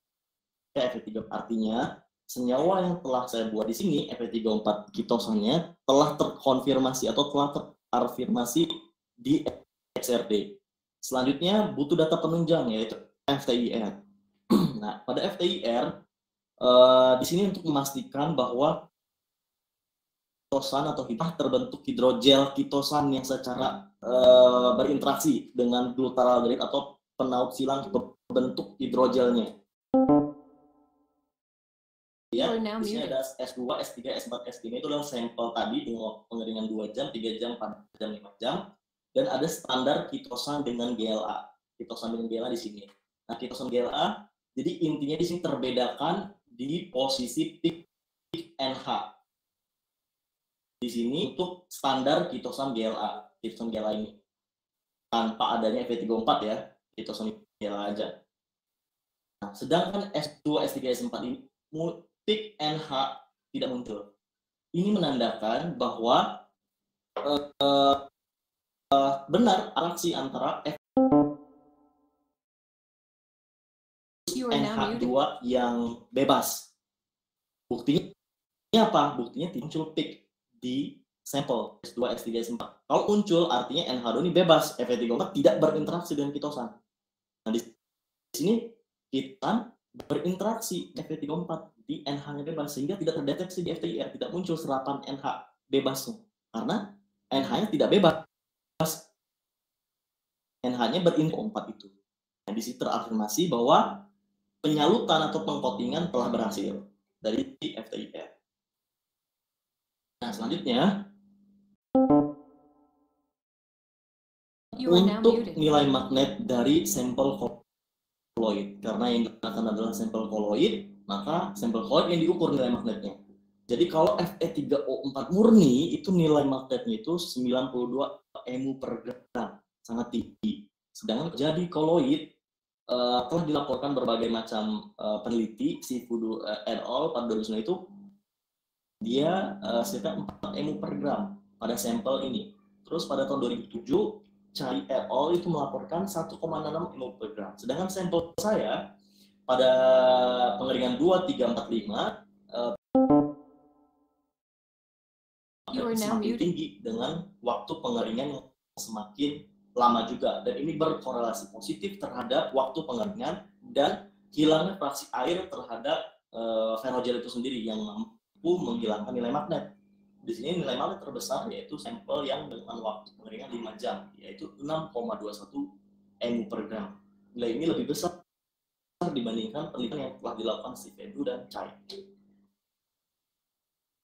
Fe3O4. Artinya senyawa yang telah saya buat di sini Fe3O4 kitosannya telah terkonfirmasi atau telah terafirmasi di XRD. Selanjutnya butuh data penunjang yaitu FTIR. Nah, pada FTIR di sini untuk memastikan bahwa kitosan atau terbentuk hidrogel kitosan yang secara berinteraksi dengan glutaraldehyde atau penaut silang berbentuk hidrogelnya. Ya, di sini ada S2, S3, S4, S5 itu adalah sampel tadi dengan pengeringan 2 jam, 3 jam, 4 jam, 5 jam. Dan ada standar kitosan dengan GLA. Kitosan dengan GLA di sini. Nah, kitosan GLA, jadi intinya di sini terbedakan di posisi peak NH. Di sini untuk standar kitosan GLA. Kitosan GLA ini. Tanpa adanya Fe3O4 ya. Kitosan GLA aja. Nah, sedangkan S2, S3, S4 ini peak NH tidak muncul. Ini menandakan bahwa benar reaksi antara NH2 yang bebas. Buktinya apa? Buktinya muncul peak di sampel S2, S3, S4. Kalau muncul artinya NH2 ini bebas, Fe3O4 tidak berinteraksi dengan kitosan. Nah, di sini kita berinteraksi Fe3O4 di NH-nya bebas sehingga tidak terdeteksi di FTIR, tidak muncul serapan NH bebasnya karena NH-nya tidak bebas. NH-nya berinfo 4 itu. Nah, di situ terafirmasi bahwa penyalutan atau pengcoatingan telah berhasil dari FTIR. Nah, selanjutnya untuk nilai magnet dari sampel koloid, karena yang digunakan adalah sampel koloid, maka sampel koloid yang diukur nilai magnetnya. Jadi kalau Fe3O4 murni itu nilai magnetnya itu 92 mU per gram, sangat tinggi. Sedangkan jadi koloid telah dilaporkan berbagai macam peneliti, Sifudu et al. Pada 2009 itu dia sekitar 4 mU per gram pada sampel ini. Terus pada tahun 2007 Chai et al. Itu melaporkan 1,6 mU per gram. Sedangkan sampel saya pada pengeringan 2, 3, 4, 5 semakin tinggi dengan waktu pengeringan yang semakin lama juga, dan ini berkorelasi positif terhadap waktu pengeringan dan hilangnya fraksi air terhadap ferrogel itu sendiri yang mampu menghilangkan nilai magnet. Di sini nilai magnet terbesar yaitu sampel yang dengan waktu pengeringan 5 jam yaitu 6,21 mU per gram. Nilai ini lebih besar dibandingkan penelitian yang telah dilakukan Sifudu dan Chai.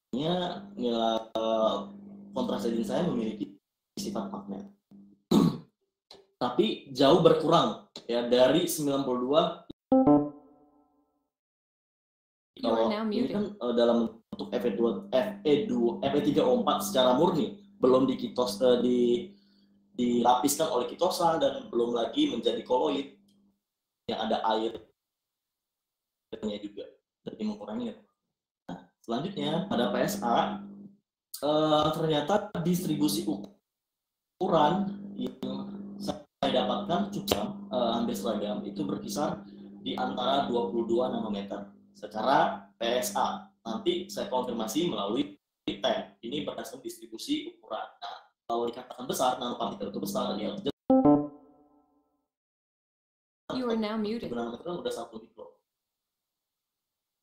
Nilai kontrasegin saya memiliki sifat magnet, tapi jauh berkurang ya dari 92. Kalau ini kan dalam bentuk Fe3O4 secara murni, belum dilapiskan oleh kitosan dan belum lagi menjadi koloid yang ada airnya juga, jadi mengurangi. Nah, selanjutnya pada PSA ternyata distribusi ukuran yang saya dapatkan cukup hampir seragam, itu berkisar di antara 22 nanometer secara PSA. Nanti saya konfirmasi melalui TEM. Ini berdasarkan distribusi ukuran. Nah, kalau dikatakan besar, nanopartikel itu besar, ya You are now muted. nanometer kan udah 1 mikro.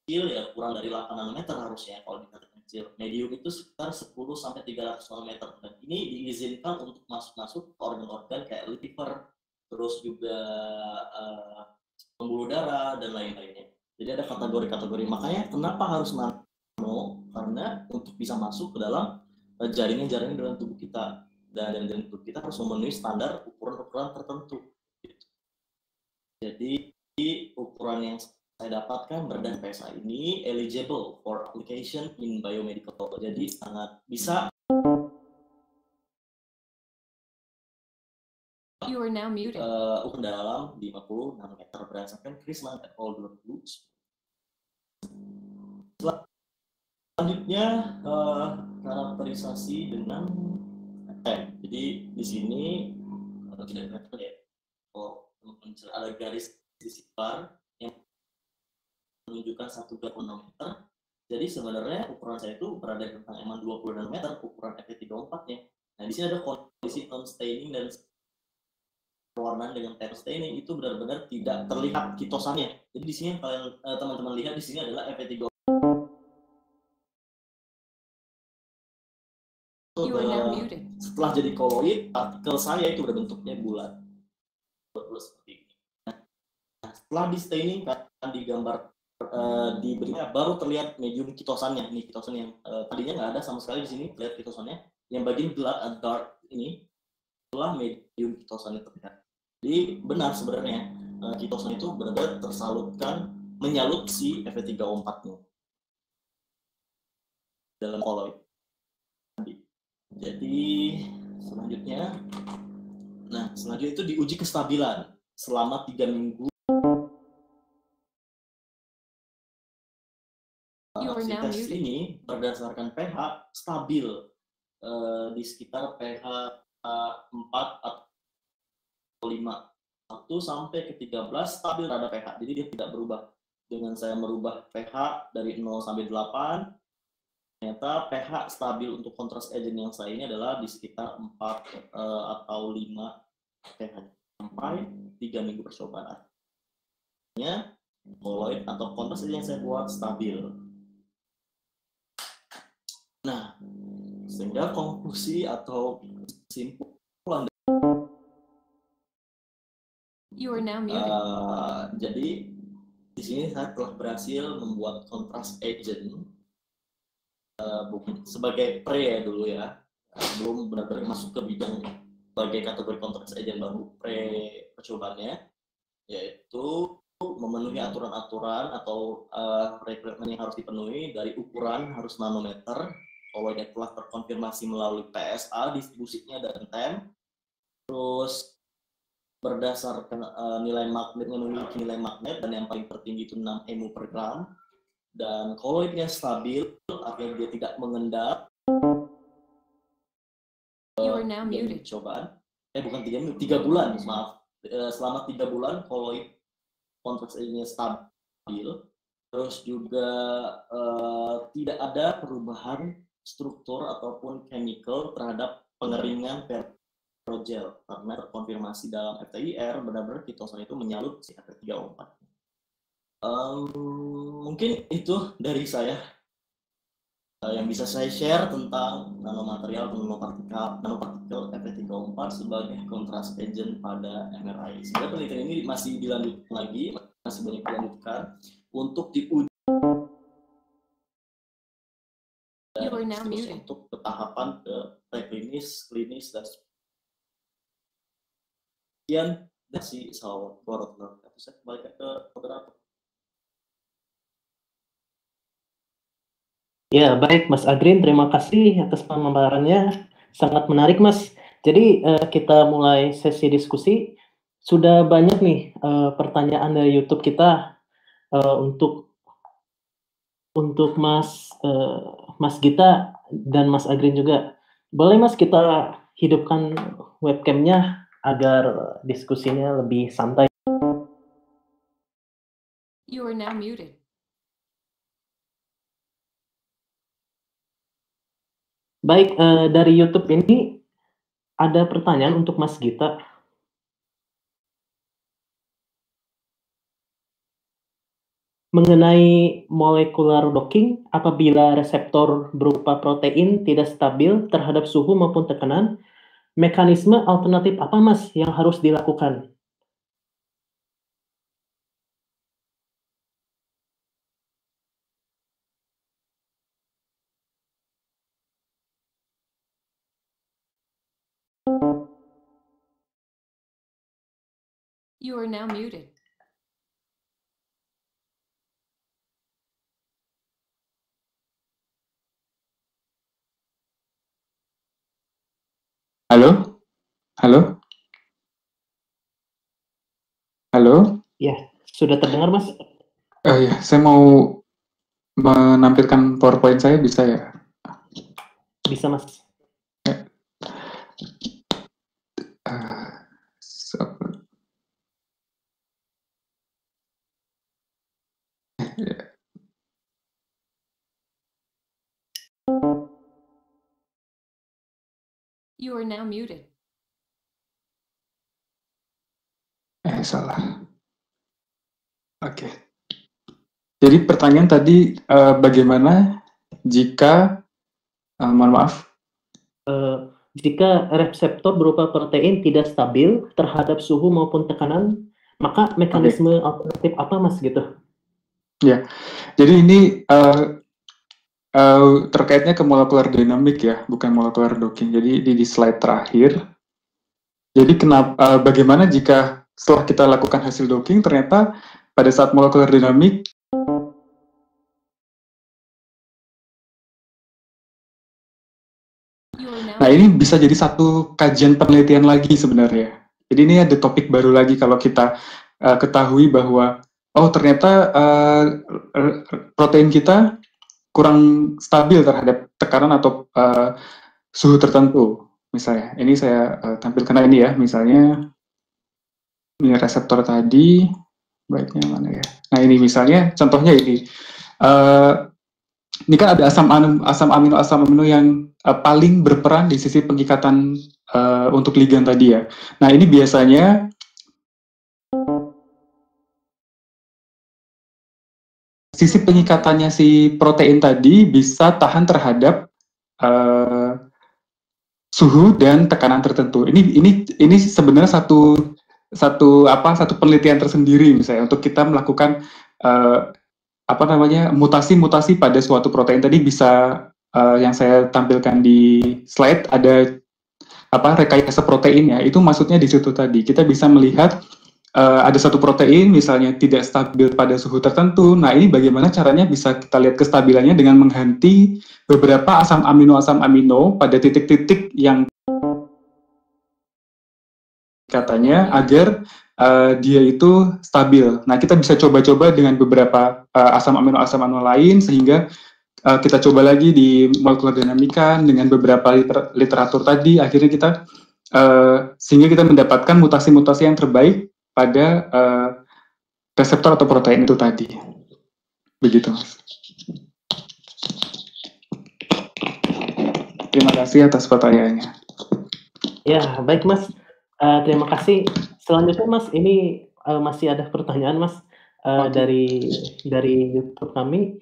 Kecil ya kurang dari 8 nanometer harusnya kalau dikatakan kecil. Medium itu sekitar 10 sampai 300 nanometer. Dan ini diizinkan untuk masuk ke organ-organ kayak liver, terus juga pembuluh darah dan lain-lainnya. Jadi ada kategori-kategori. Makanya kenapa harus nano? Karena untuk bisa masuk ke dalam jaringan-jaringan dalam tubuh kita. Dan jaringan tubuh kita harus memenuhi standar ukuran-ukuran tertentu. Jadi ukuran yang saya dapatkan berdasarkan PSA ini eligible for application in biomedical. Jadi sangat bisa. You are now muted. Ukuran dalam 50 nanometer berdasarkan Krisman et al. 2010. Selanjutnya karakterisasi dengan TEM. Jadi di sini tidak kelihatan ya. Ada garis sisi bar yang menunjukkan 1 nanometer. Jadi sebenarnya ukuran saya itu berada tentang EMAN 20 nanometer, ukuran Fe34-nya. Nah, di sini ada kondisi non-staining dan pewarnaan dengan TEM staining itu benar-benar tidak terlihat kitosannya. Jadi di sini kalian teman-teman lihat di sini adalah Fe34. Setelah jadi koloid, partikel saya itu berbentuknya bulat. Seperti ini. Nah, setelah di staining akan digambar diberinya baru terlihat medium kitosannya. Ini kitosan yang tadinya nggak ada sama sekali di sini, lihat kitosannya. Yang bagian gelap dark ini itulah medium kitosannya terlihat. Jadi benar sebenarnya kitosan itu benar-benar tersalurkan menyalut si Fe34-nya dalam koloid. Jadi selanjutnya itu diuji kestabilan selama 3 minggu. Tes ini berdasarkan pH stabil di sekitar pH 4 atau 5. 1 sampai ke 13 stabil pada pH. Jadi dia tidak berubah. Dengan saya merubah pH dari 0 sampai 8, ternyata pH stabil untuk kontras agent yang saya ini adalah di sekitar 4 atau 5 pH sampai 3 minggu percobaan. Artinya koloid atau kontras agent yang saya buat stabil. Nah, sehingga konklusi atau kesimpulan You are now muted. Jadi di sini saya telah berhasil membuat kontras agent sebagai pre ya dulu ya, belum benar-benar masuk ke bidang sebagai kategori kontras agent baru pre percobaannya, yaitu memenuhi aturan-aturan atau requirement yang harus dipenuhi dari ukuran harus nanometer. Koloidnya telah terkonfirmasi melalui PSA, distribusinya dan TEM. Terus berdasarkan nilai magnetnya memiliki nilai magnet dan yang paling tertinggi itu 6 mU per gram. Dan koloidnya stabil, artinya dia tidak mengendap. Cobaan. Bukan 3 minggu, 3 bulan, maaf. Selama 3 bulan koloid kontras agentnya stabil. Terus juga tidak ada perubahan struktur ataupun chemical terhadap pengeringan perogel karena terkonfirmasi dalam FTIR benar-benar kitosan itu menyalut si Fe34. Mungkin itu dari saya yang bisa saya share tentang nanomaterial atau nanopartikel Fe34 sebagai kontras agent pada MRI. Sebenarnya penelitian ini masih dilanjutkan lagi, masih banyak dilanjutkan untuk diuji untuk ketahapan ke preklinis, klinis, dan sekian dari Saud Borotno. Saya kembali ke moderator. Ya, baik Mas Agrin, terima kasih atas pemaparannya. Sangat menarik, Mas. Jadi kita mulai sesi diskusi. Sudah banyak nih pertanyaan dari YouTube kita untuk Mas Gita dan Mas Agrin juga. Boleh Mas kita hidupkan webcamnya agar diskusinya lebih santai. now muted. Baik, dari YouTube ini ada pertanyaan untuk Mas Gita. Mengenai molecular docking, apabila reseptor berupa protein tidak stabil terhadap suhu maupun tekanan, mekanisme alternatif apa, Mas, yang harus dilakukan? You are now muted. Halo? Halo? Halo? Ya, sudah terdengar, Mas? Ya, saya mau menampilkan PowerPoint saya, bisa ya? Bisa, Mas. You are now muted. Salah. Oke. Jadi pertanyaan tadi bagaimana jika, mohon maaf, jika reseptor berupa protein tidak stabil terhadap suhu maupun tekanan, maka mekanisme alternatif apa, Mas, gitu? Ya, jadi ini terkaitnya ke molekular dinamik ya, bukan molekular docking. Jadi di slide terakhir. Jadi bagaimana jika setelah kita lakukan hasil docking, ternyata pada saat molekular dinamik nah ini bisa jadi satu kajian penelitian lagi sebenarnya. Jadi ini ada topik baru lagi kalau kita ketahui bahwa oh ternyata protein kita kurang stabil terhadap tekanan atau suhu tertentu. Misalnya, ini saya tampilkan ini ya, misalnya ini reseptor tadi, baiknya mana ya? Nah ini misalnya, contohnya ini. Ini kan ada asam amino yang paling berperan di sisi pengikatan untuk ligan tadi ya. Nah ini biasanya sisi pengikatannya si protein tadi bisa tahan terhadap suhu dan tekanan tertentu. Ini sebenarnya satu penelitian tersendiri misalnya untuk kita melakukan mutasi-mutasi pada suatu protein tadi bisa yang saya tampilkan di slide ada rekayasa protein ya, itu maksudnya di situ tadi kita bisa melihat ada satu protein misalnya tidak stabil pada suhu tertentu. Nah ini bagaimana caranya bisa kita lihat kestabilannya dengan mengganti beberapa asam amino pada titik-titik yang katanya agar dia itu stabil. Nah, kita bisa coba-coba dengan beberapa asam amino lain sehingga kita coba lagi di molekular dinamika dengan beberapa literatur tadi, akhirnya kita sehingga kita mendapatkan mutasi-mutasi yang terbaik pada reseptor atau protein itu tadi. Begitu, Mas. Terima kasih atas pertanyaannya. Ya, baik, Mas. Terima kasih. Selanjutnya, Mas, ini masih ada pertanyaan, Mas, dari YouTube kami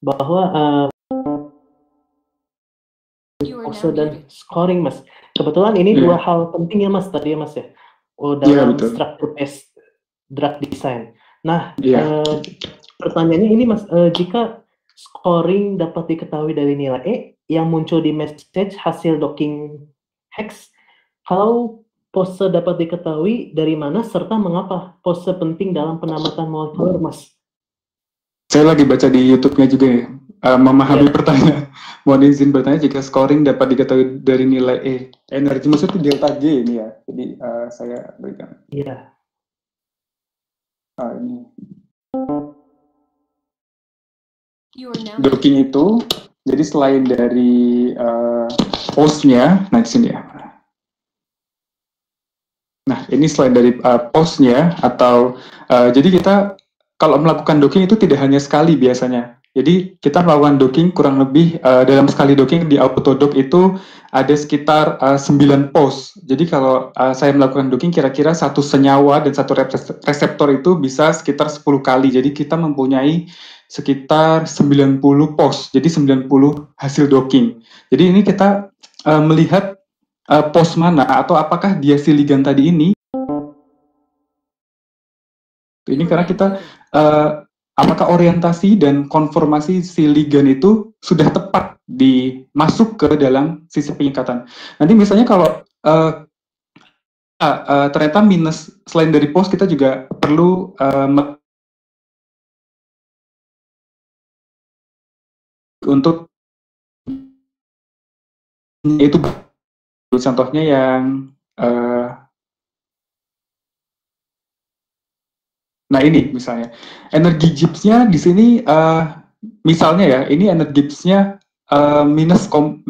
bahwa pose dan scoring, Mas. Kebetulan ini dua hal penting ya, Mas, tadi ya, Mas ya, dalam structure-based drug design. Nah, pertanyaannya ini, Mas, jika scoring dapat diketahui dari nilai E yang muncul di message hasil docking hex, kalau pose dapat diketahui dari mana serta mengapa pose penting dalam penamatan molekuler, Mas? Saya lagi baca di YouTube-nya juga ya, memahami pertanyaan. Mohon izin bertanya, jika scoring dapat diketahui dari nilai E, energi maksudnya delta G ini ya, jadi saya berikan. Iya. Ini. Docking itu, jadi selain dari post-nya, nah di sini ya. Nah, ini selain dari post-nya atau jadi kita kalau melakukan docking itu tidak hanya sekali biasanya. Jadi kita melakukan docking kurang lebih dalam sekali docking di Autodock itu ada sekitar 9 pos. Jadi kalau saya melakukan docking kira-kira satu senyawa dan satu reseptor itu bisa sekitar 10 kali. Jadi kita mempunyai sekitar 90 pos. Jadi 90 hasil docking. Jadi ini kita melihat pos mana atau apakah dia si ligand tadi ini. Ini karena kita apakah orientasi dan konformasi si ligan itu sudah tepat masuk ke dalam sisi pengikatan. Nanti misalnya kalau ternyata minus selain dari pos, kita juga perlu untuk itu contohnya yang nah ini misalnya energi Gibbs-nya di sini misalnya ya, ini energi Gibbs-nya minus 10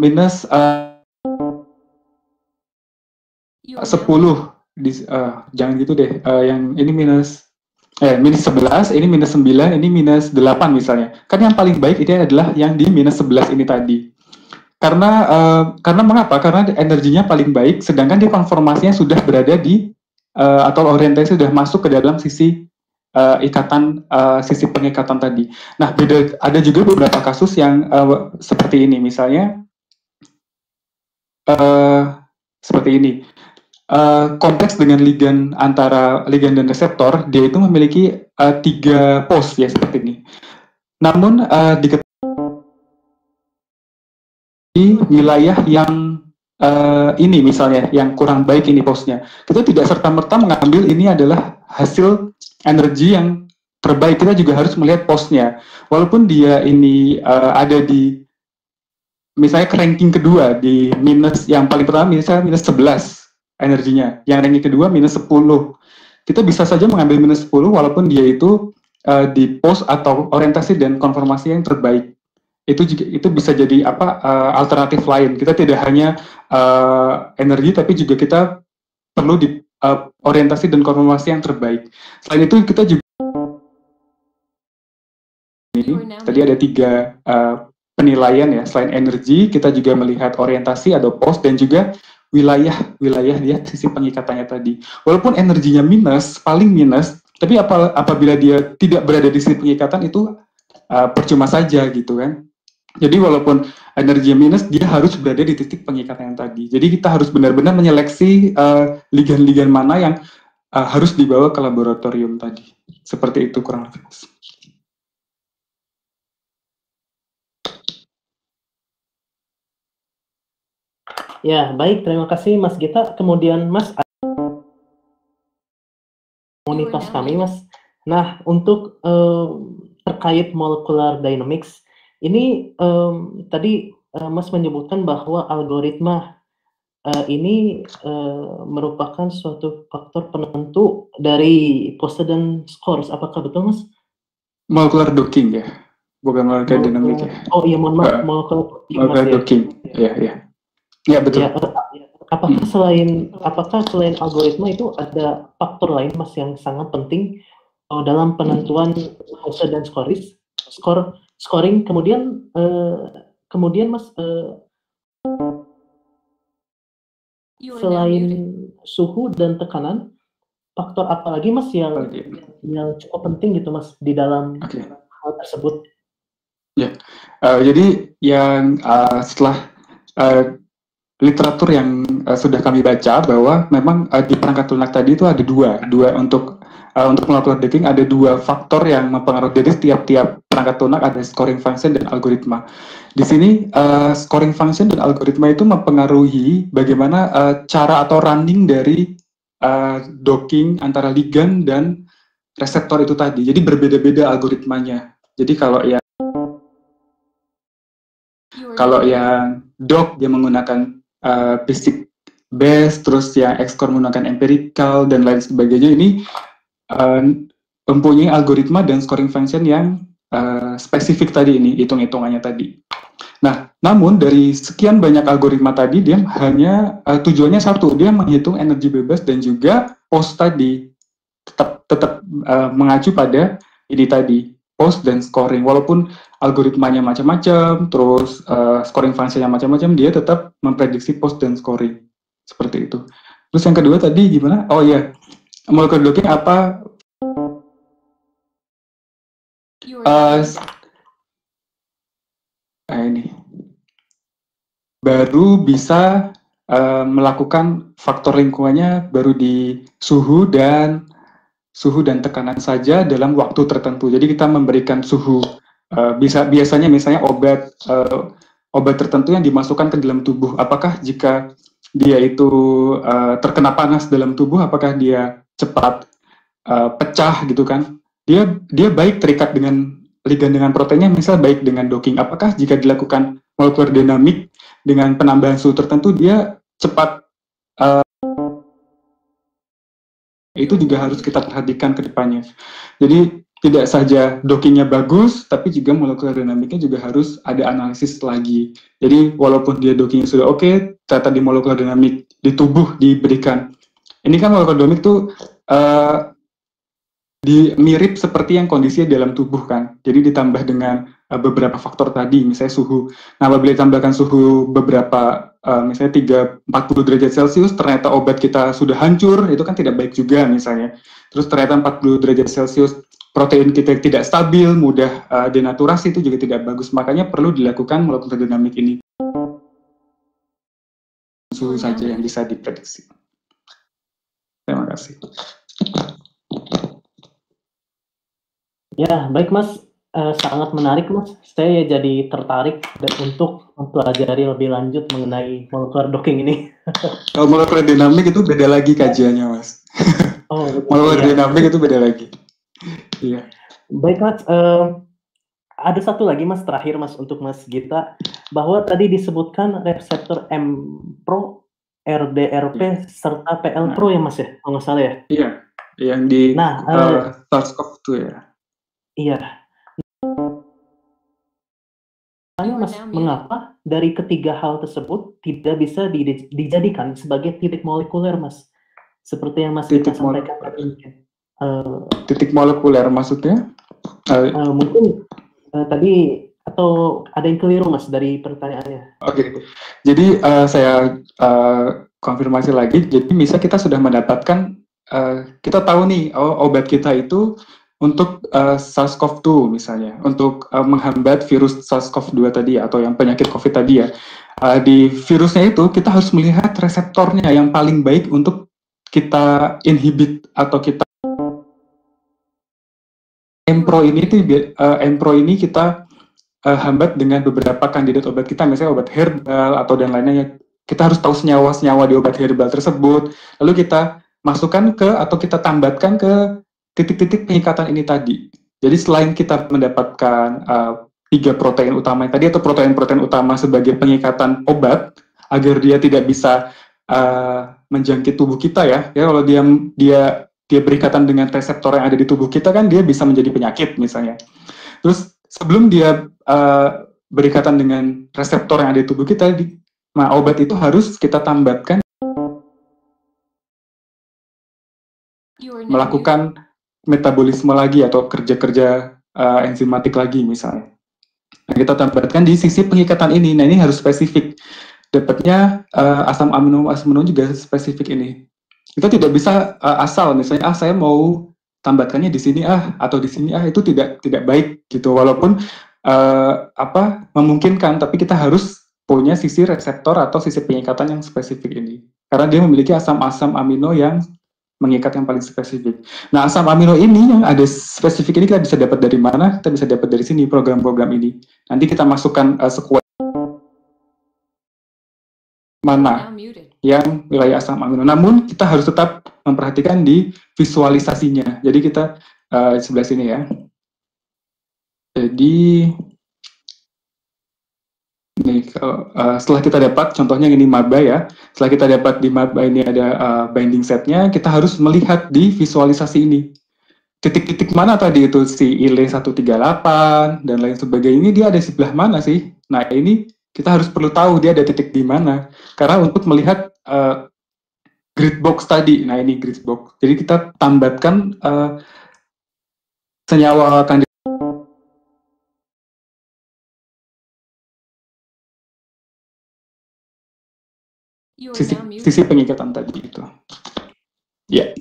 jangan gitu deh, yang ini minus 11, ini minus 9, ini minus 8 misalnya. Kan yang paling baik ini adalah yang di minus 11 ini tadi. Karena mengapa? Karena energinya paling baik, sedangkan di konformasinya sudah berada di atau orientasi sudah masuk ke dalam sisi ikatan, sisi pengikatan tadi. Nah, ada juga beberapa kasus yang seperti ini, misalnya seperti ini. Kompleks dengan ligan antara ligan dan reseptor, dia itu memiliki 3 pos ya seperti ini. Namun di wilayah yang ini misalnya yang kurang baik ini posnya, kita tidak serta-merta mengambil ini adalah hasil energi yang terbaik. Kita juga harus melihat posnya, walaupun dia ini ada di misalnya ke ranking kedua di minus, yang paling pertama misalnya minus 11 energinya, yang ranking kedua minus 10, kita bisa saja mengambil minus 10 walaupun dia itu di pos atau orientasi dan konformasi yang terbaik. Itu bisa jadi alternatif lain. Kita tidak hanya energi, tapi juga kita perlu di orientasi dan konformasi yang terbaik. Selain itu kita juga tadi ada 3 penilaian ya. Selain energi, kita juga melihat orientasi atau pos dan juga wilayah dia sisi pengikatannya tadi. Walaupun energinya minus, paling minus, tapi apabila dia tidak berada di sisi pengikatan itu percuma saja gitu kan. Jadi walaupun energinya minus, dia harus berada di titik pengikatan yang tadi. Jadi kita harus benar-benar menyeleksi ligan-ligan mana yang harus dibawa ke laboratorium tadi. Seperti itu kurang lebih. Ya, baik. Terima kasih Mas Gita. Kemudian Mas, komunitas kami Mas. Nah, untuk terkait molecular dynamics, ini tadi Mas menyebutkan bahwa algoritma ini merupakan suatu faktor penentu dari Poseidon scores. Apakah betul Mas? Molecular docking ya, bukan molecular dynamics ya. Oh iya, mohon maaf, molecular docking. Iya. Ya betul. Ya, apakah selain algoritma itu ada faktor lain Mas yang sangat penting dalam penentuan Poseidon scoring? Kemudian Mas, selain suhu dan tekanan, faktor apa lagi Mas yang cukup penting gitu Mas di dalam hal tersebut? Ya, jadi yang setelah literatur yang sudah kami baca bahwa memang di perangkat lunak tadi itu ada dua untuk melakukan docking ada 2 faktor yang mempengaruhi. Jadi setiap perangkat lunak ada scoring function dan algoritma. Di sini scoring function dan algoritma itu mempengaruhi bagaimana cara atau running dari docking antara ligan dan reseptor itu tadi. Jadi berbeda-beda algoritmanya. Jadi kalau yang dock dia menggunakan basic base, terus yang Xcore menggunakan empirical dan lain sebagainya. Ini mempunyai algoritma dan scoring function yang spesifik tadi, ini hitung-hitungannya tadi. Nah, namun dari sekian banyak algoritma tadi, dia hanya tujuannya satu, dia menghitung energi bebas dan juga pos tadi tetap mengacu pada ini tadi, post dan scoring. Walaupun algoritmanya macam-macam, terus scoring function-nya macam-macam, dia tetap memprediksi post dan scoring. Seperti itu. Terus yang kedua tadi gimana? Oh iya, molecular docking apa? Ini baru bisa melakukan faktor lingkungannya baru di suhu dan tekanan saja dalam waktu tertentu. Jadi kita memberikan suhu biasanya misalnya obat tertentu yang dimasukkan ke dalam tubuh. Apakah jika dia itu terkena panas dalam tubuh, apakah dia cepat pecah gitu kan? Dia baik terikat dengan ligan dengan proteinnya, misal baik dengan docking. Apakah jika dilakukan molekular dinamik dengan penambahan suhu tertentu, dia cepat itu juga harus kita perhatikan ke depannya. Jadi tidak saja dockingnya bagus, tapi juga molekular dinamiknya juga harus ada analisis lagi. Jadi walaupun dia dockingnya sudah oke, ternyata di molekular dinamik di tubuh diberikan. Ini kan molekular dinamik tuh mirip seperti yang kondisinya dalam tubuh kan. Jadi ditambah dengan beberapa faktor tadi, misalnya suhu. Nah, apabila ditambahkan suhu beberapa, misalnya 40 derajat Celcius, ternyata obat kita sudah hancur, itu kan tidak baik juga misalnya. Terus ternyata 40 derajat Celcius, protein kita tidak stabil, mudah denaturasi, itu juga tidak bagus. Makanya perlu dilakukan molekular dinamik ini. Suhu saja yang bisa diprediksi. Terima kasih. Ya, baik Mas. Sangat menarik Mas. Saya jadi tertarik untuk mempelajari lebih lanjut mengenai molekular docking ini. Kalau molekular dinamik itu beda lagi kajiannya Mas. Oh, molekular dinamik itu beda lagi. Iya. Baik Mas. Ada satu lagi Mas, terakhir Mas, untuk Mas Gita, bahwa tadi disebutkan reseptor M-Pro, RDRP, serta PL-Pro ya Mas ya, kalau nggak salah ya? Iya, yang di SARS-CoV-2 ya. Iya. Mas, mengapa dari ketiga hal tersebut tidak bisa dijadikan sebagai titik molekuler, Mas? Seperti yang Mas Gita sampaikan tadi. Titik molekuler maksudnya? Mungkin tadi atau ada yang keliru Mas dari pertanyaannya. Oke. Jadi saya konfirmasi lagi. Jadi misal kita sudah mendapatkan, kita tahu nih, obat kita itu untuk SARS-CoV-2 misalnya, untuk menghambat virus SARS-CoV-2 tadi atau yang penyakit COVID tadi ya. Di virusnya itu kita harus melihat reseptornya yang paling baik untuk kita inhibit atau kita M-Pro ini kita hambat dengan beberapa kandidat obat kita, misalnya obat herbal atau dan lainnya. Kita harus tahu senyawa-senyawa di obat herbal tersebut, lalu kita masukkan atau kita tambatkan ke titik-titik pengikatan ini tadi. Jadi selain kita mendapatkan 3 protein utama tadi atau protein-protein utama sebagai pengikatan obat agar dia tidak bisa menjangkit tubuh kita ya kalau dia berikatan dengan reseptor yang ada di tubuh kita kan dia bisa menjadi penyakit misalnya. Terus sebelum dia berikatan dengan reseptor yang ada di tubuh kita, obat itu harus kita tambatkan melakukan metabolisme lagi atau kerja-kerja enzimatik lagi misalnya. Nah, kita tambahkan di sisi pengikatan ini. Nah, ini harus spesifik. Dapatnya asam amino juga spesifik ini. Kita tidak bisa asal misalnya saya mau tambahkannya di sini atau di sini itu tidak baik gitu. Walaupun memungkinkan, tapi kita harus punya sisi reseptor atau sisi pengikatan yang spesifik ini. Karena dia memiliki asam-asam amino yang mengikat yang paling spesifik. Nah, asam amino ini yang ada spesifik ini kita bisa dapat dari mana? Kita bisa dapat dari sini, program-program ini. Nanti kita masukkan sekuat mana yang wilayah asam amino. Namun, kita harus tetap memperhatikan di visualisasinya. Jadi, kita sebelah sini ya. Jadi, ini setelah kita dapat, contohnya ini MABA ya, setelah kita dapat di MABA ini ada binding setnya, kita harus melihat di visualisasi ini. Titik-titik mana tadi itu si ILE138 dan lain sebagainya, ini dia ada di sebelah mana sih? Nah ini kita harus perlu tahu dia ada titik di mana. Karena untuk melihat grid box tadi, nah ini grid box. Jadi kita tambatkan senyawa akan You are sisi, now muted. sisi pengikatan tadi itu. Ya.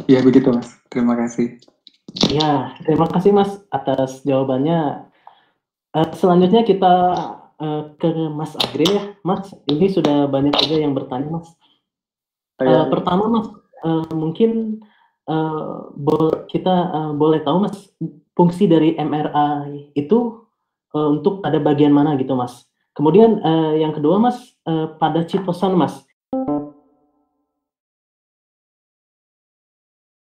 Ya begitu Mas. Terima kasih. Ya, terima kasih Mas atas jawabannya. Selanjutnya kita ke Mas Agri ya. Mas, ini sudah banyak juga yang bertanya Mas. Pertama Mas, mungkin kita boleh tahu Mas, fungsi dari MRI itu untuk pada bagian mana gitu Mas. Kemudian yang kedua Mas, pada citosan Mas,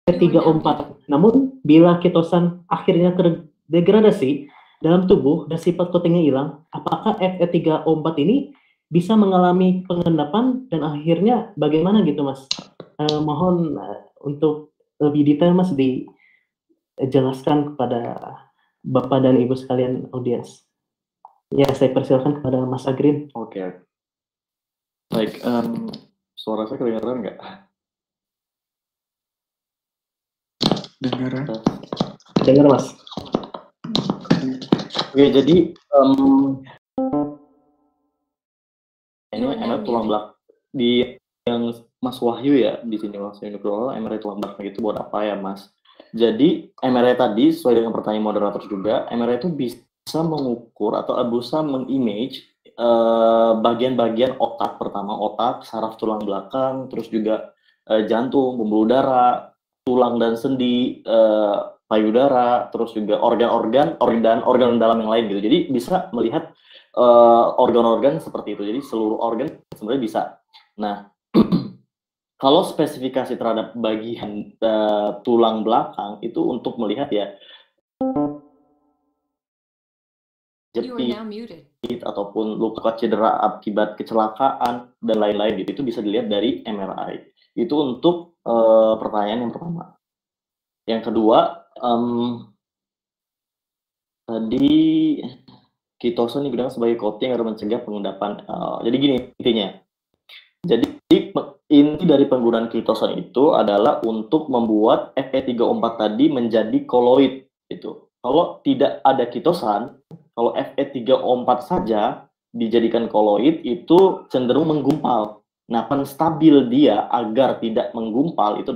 F3O4. Namun bila kitosan akhirnya terdegradasi dalam tubuh dan sifat coatingnya hilang, apakah Fe3O4 ini bisa mengalami pengendapan dan akhirnya bagaimana gitu Mas? Mohon untuk lebih detail Mas dijelaskan kepada Bapak dan Ibu sekalian audiens. Ya, saya persilakan kepada Mas Agrin. Oke. Baik, suara saya kedengaran nggak? Dengar. Dengar Mas. Oke, jadi ini You are now MRI tulang muted. belakang di yang Mas Wahyu ya di sini Mas Wahyu MRI tulang belakang itu buat apa ya Mas? Jadi MRI tadi sesuai dengan pertanyaan moderator juga, MRI itu bisa mengukur atau berusaha mengimage bagian-bagian otak, pertama otak, saraf tulang belakang, terus juga jantung, pembuluh darah, tulang dan sendi, payudara, terus juga organ-organ dalam yang lain gitu. Jadi bisa melihat organ-organ seperti itu. Jadi seluruh organ sebenarnya bisa. Nah, kalau spesifikasi terhadap bagian tulang belakang itu untuk melihat ya You are now jepit muted. ataupun luka cedera akibat kecelakaan dan lain-lain gitu. Itu bisa dilihat dari MRI. Itu untuk pertanyaan yang pertama. Yang kedua, tadi kitosan digunakan sebagai coating agar mencegah pengendapan. Jadi gini intinya. Jadi inti dari penggunaan kitosan itu adalah untuk membuat Fe3O4 tadi menjadi koloid gitu. Kalau tidak ada kitosan, kalau Fe3O4 saja dijadikan koloid itu cenderung menggumpal. Nah, penstabil dia agar tidak menggumpal itu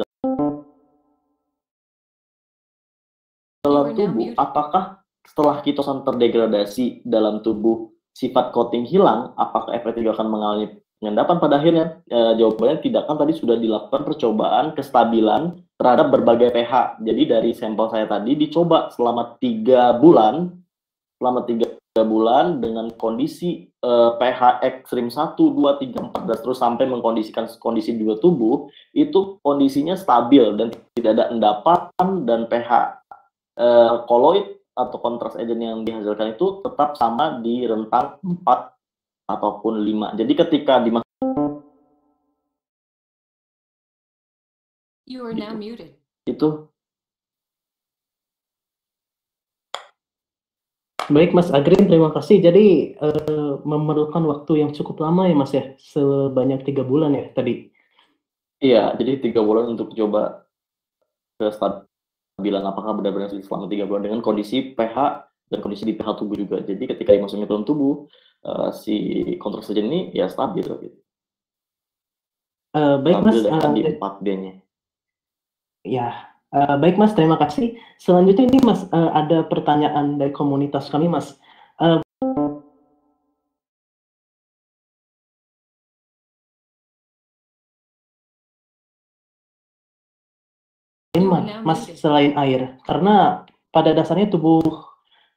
dalam tubuh. Apakah setelah kitosan terdegradasi dalam tubuh sifat coating hilang, apakah Fe3 akan mengalami pengendapan? Pada akhirnya jawabannya tidak, kan tadi sudah dilakukan percobaan kestabilan terhadap berbagai pH. Jadi dari sampel saya tadi dicoba selama 3 bulan, dengan kondisi pH ekstrim 1, 2, 3, 4, dan terus sampai mengkondisikan kondisi dua tubuh, itu kondisinya stabil dan tidak ada endapan, dan pH koloid atau kontras agent yang dihasilkan itu tetap sama di rentang 4 ataupun 5. Jadi ketika You are now muted. Itu. Baik Mas Agrin, terima kasih. Jadi memerlukan waktu yang cukup lama ya Mas ya, sebanyak 3 bulan ya tadi. Iya, jadi 3 bulan untuk coba kestabilan apakah benar-benar selama 3 bulan dengan kondisi pH dan kondisi di pH tubuh juga. Jadi ketika dimasukkan ke dalam tubuh, si kontras agent ini ya stabil gitu. Baik Mas, di 4D-nya. ya, baik Mas, terima kasih. Selanjutnya ini Mas, ada pertanyaan dari komunitas kami Mas. Mas, selain air, karena pada dasarnya tubuh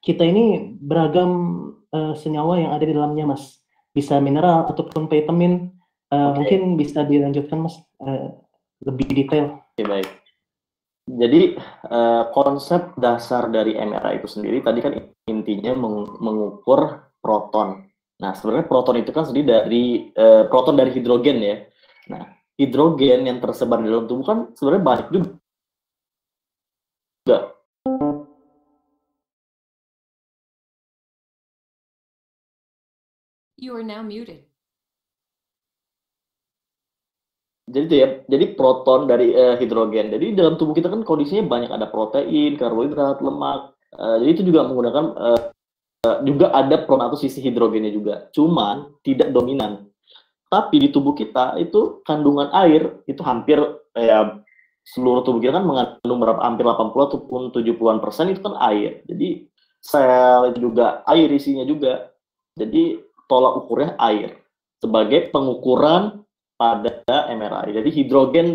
kita ini beragam senyawa yang ada di dalamnya Mas. Bisa mineral ataupun vitamin. Mungkin bisa dilanjutkan Mas, lebih detail. Oke, baik. Jadi konsep dasar dari MRI itu sendiri tadi kan intinya mengukur proton. Nah, sebenarnya proton itu kan sendiri dari proton dari hidrogen ya. Nah, hidrogen yang tersebar di dalam tubuh kan sebenarnya banyak juga. You are now muted. itu ya, jadi proton dari hidrogen. Jadi dalam tubuh kita kan kondisinya banyak, ada protein, karbohidrat, lemak. Jadi itu juga menggunakan juga ada proton atau sisi hidrogennya juga. Cuman tidak dominan. Tapi di tubuh kita itu kandungan air itu hampir seluruh tubuh kita kan mengandung hampir 80 ataupun 70% itu kan air. Jadi sel itu juga air isinya juga. Jadi tolak ukurnya air sebagai pengukuran pada MRI. Jadi hidrogen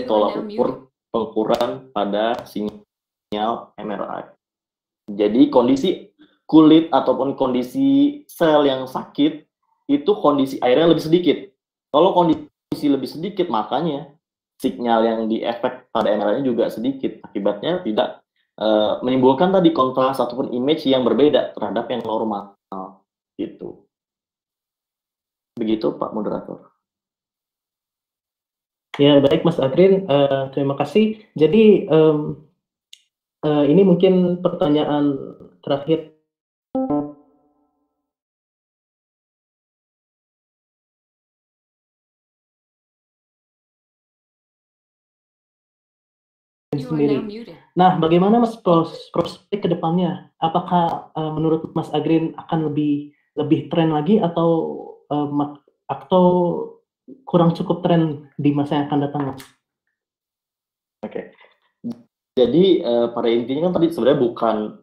tolak ukur pengukuran pada sinyal MRI. Jadi kondisi kulit ataupun kondisi sel yang sakit itu kondisi airnya lebih sedikit. Kalau kondisi lebih sedikit, makanya sinyal yang diefek pada MRI juga sedikit. Akibatnya tidak menimbulkan tadi kontras ataupun image yang berbeda terhadap yang normal. Gitu. Begitu Pak Moderator. Ya, baik Mas Agrin, terima kasih. Jadi ini mungkin pertanyaan terakhir. Sendiri. Nah, bagaimana Mas prospek ke depannya? Apakah menurut Mas Agrin akan lebih tren lagi atau kurang cukup tren di masa yang akan datang, Mas? Oke. Jadi pada intinya kan tadi sebenarnya bukan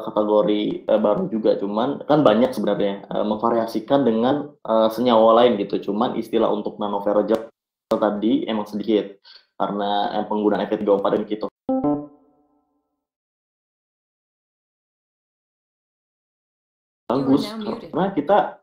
kategori baru juga, cuman kan banyak sebenarnya memvariasikan dengan senyawa lain gitu. Cuman istilah untuk nanoferrogel tadi emang sedikit karena penggunaan Fe3O4 dan ketosan. Bagus karena kita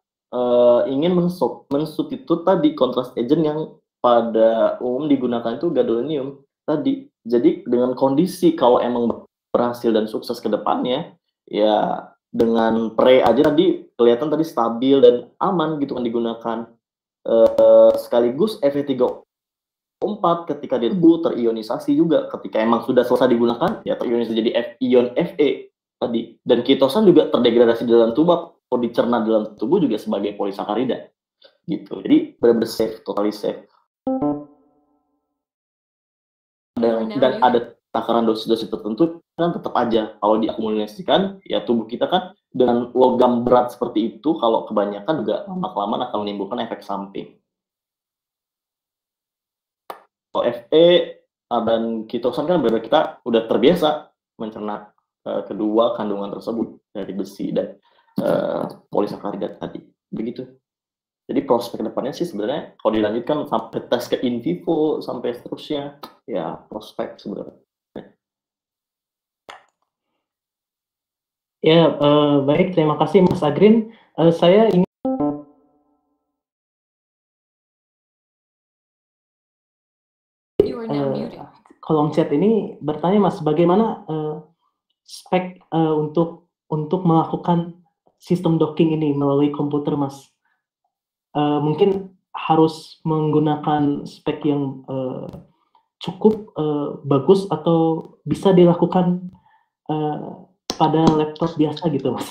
ingin mensubstitut tadi kontras agent yang pada umum digunakan itu gadolinium tadi. Jadi dengan kondisi kalau emang berhasil dan sukses ke depannya, ya dengan pre aja tadi kelihatan tadi stabil dan aman gitu kan digunakan. Sekaligus Fe3O4 ketika di tubuh terionisasi juga ketika emang sudah selesai digunakan, ya terionisasi jadi ion Fe tadi. Dan ketosan juga terdegradasi dalam tubuh, atau dicerna dalam tubuh juga sebagai polisakarida gitu. Jadi benar-benar safe, totally safe. Dan ada takaran dosis-dosis tertentu kan tetap aja kalau diakumulasikan ya tubuh kita kan dengan logam berat seperti itu kalau kebanyakan juga lama-kelamaan akan menimbulkan efek samping. Kalau Fe dan ketosan kan benar kita udah terbiasa mencerna kedua kandungan tersebut dari besi dan polisakarida tadi begitu. Jadi prospek kedepannya sih sebenarnya kalau dilanjutkan sampai tes ke in vivo sampai seterusnya ya prospek sebenarnya. Ya baik, terima kasih Mas Agrin. Saya ingin kolom chat ini bertanya Mas, bagaimana spek untuk melakukan sistem docking ini melalui komputer Mas? Mungkin harus menggunakan spek yang cukup bagus atau bisa dilakukan pada laptop biasa gitu Mas?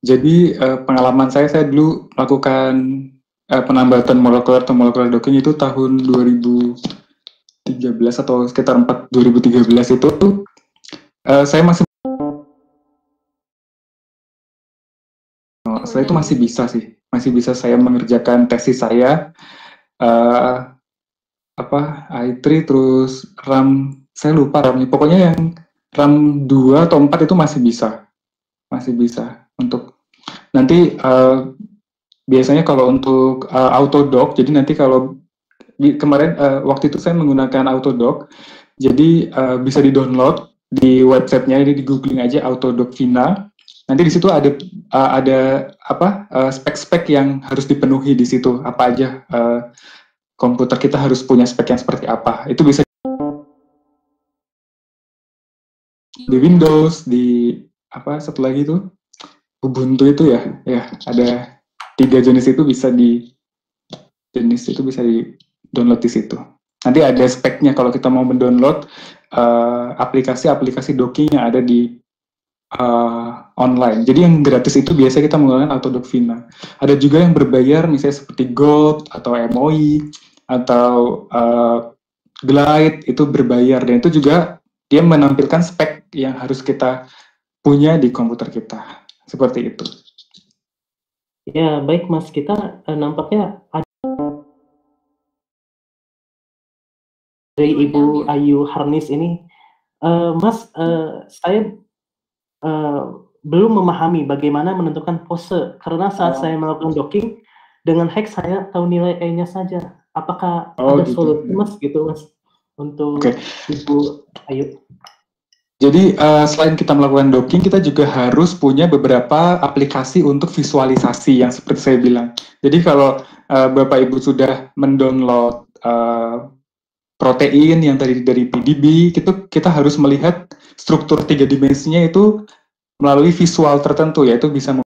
Jadi pengalaman saya dulu melakukan penambatan molekular docking itu tahun 2013 atau sekitar 2013 itu saya masih setelah itu masih bisa saya mengerjakan tesis saya i3 terus RAM saya lupa RAM-nya, pokoknya yang RAM 2 atau 4 itu masih bisa untuk nanti biasanya kalau untuk autodock, jadi nanti kalau kemarin waktu itu saya menggunakan autodock, jadi bisa di-download di websitenya, ini di googling aja autodock Vina. Nanti di situ ada spek-spek yang harus dipenuhi di situ, apa aja komputer kita harus punya spek yang seperti apa. Itu bisa di Windows, di satu lagi itu Ubuntu itu ya ada 3 jenis itu bisa di-download di situ. Nanti ada speknya kalau kita mau mendownload aplikasi docking yang ada di online. Jadi yang gratis itu biasanya kita menggunakan Autodoc Vina. Ada juga yang berbayar, misalnya seperti Gold atau MOI atau Glide, itu berbayar, dan itu juga dia menampilkan spek yang harus kita punya di komputer kita. Seperti itu. Ya, baik Mas, kita nampaknya ada dari Ibu Ayu Harnis ini. Mas, saya belum memahami bagaimana menentukan pose, karena saat saya melakukan docking, dengan hex saya tahu nilai E-nya saja. Apakah ada gitu. solusi Mas, gitu Mas, untuk Ibu Ayu? Jadi selain kita melakukan docking, kita juga harus punya beberapa aplikasi untuk visualisasi yang seperti saya bilang. Jadi kalau Bapak Ibu sudah mendownload protein yang tadi dari PDB, kita harus melihat struktur 3 dimensinya itu melalui visual tertentu, yaitu bisa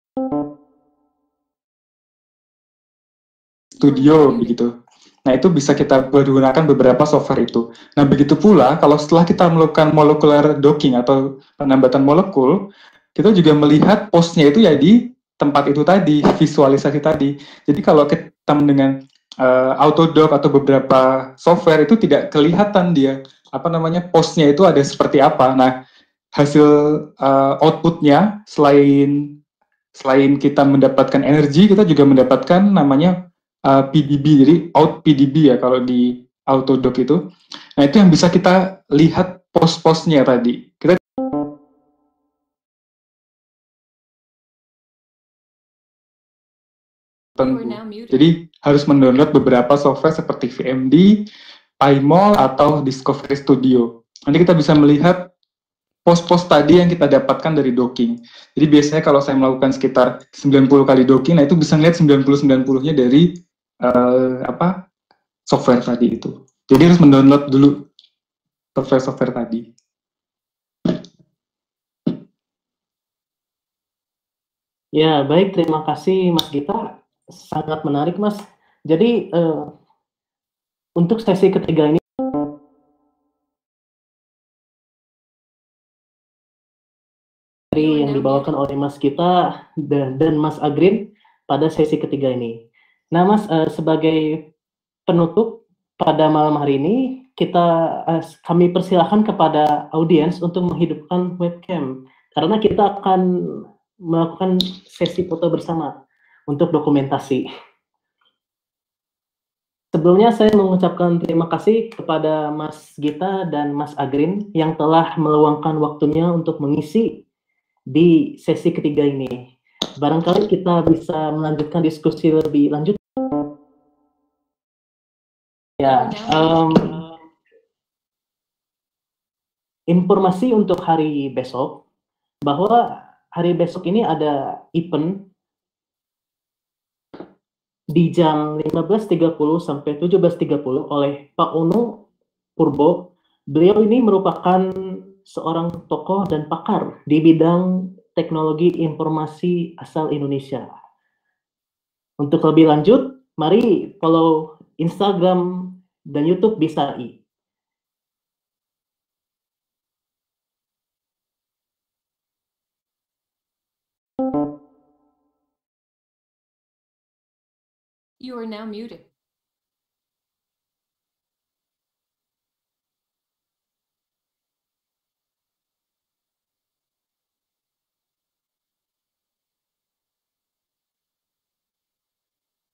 studio begitu. Nah, itu bisa kita gunakan beberapa software itu. Nah, begitu pula kalau setelah kita melakukan molecular docking atau penambatan molekul, kita juga melihat postnya itu ya di tempat itu tadi, visualisasi tadi. Jadi kalau kita dengan Autodoc atau beberapa software itu tidak kelihatan dia postnya itu ada seperti apa. Nah, hasil outputnya selain kita mendapatkan energi, kita juga mendapatkan namanya PDB, jadi out PDB ya kalau di Autodoc itu. Nah, itu yang bisa kita lihat pos-posnya tadi. Jadi harus mendownload beberapa software seperti VMD, PyMol, atau Discovery Studio. Nanti kita bisa melihat pos-pos tadi yang kita dapatkan dari docking. Jadi biasanya kalau saya melakukan sekitar 90 kali docking, nah itu bisa ngeliat 90-90-nya dari software tadi itu. Jadi harus mendownload dulu software tadi. Ya, baik, terima kasih Mas Gita. Sangat menarik, Mas. Jadi untuk sesi ketiga ini yang dibawakan oleh Mas Gita dan Mas Agrin pada sesi ketiga ini. Nah, Mas, sebagai penutup pada malam hari ini, kami persilahkan kepada audiens untuk menghidupkan webcam, karena kita akan melakukan sesi foto bersama untuk dokumentasi. Sebelumnya saya mengucapkan terima kasih kepada Mas Gita dan Mas Agrin yang telah meluangkan waktunya untuk mengisi di sesi ketiga ini. Barangkali kita bisa melanjutkan diskusi lebih lanjut. Ya, informasi untuk hari besok, bahwa hari besok ini ada event di jam 15.30 sampai 17.30 oleh Pak Ono Purbo. Beliau ini merupakan seorang tokoh dan pakar di bidang teknologi informasi asal Indonesia. Untuk lebih lanjut, mari follow Instagram dan YouTube BISAI. You are now muted.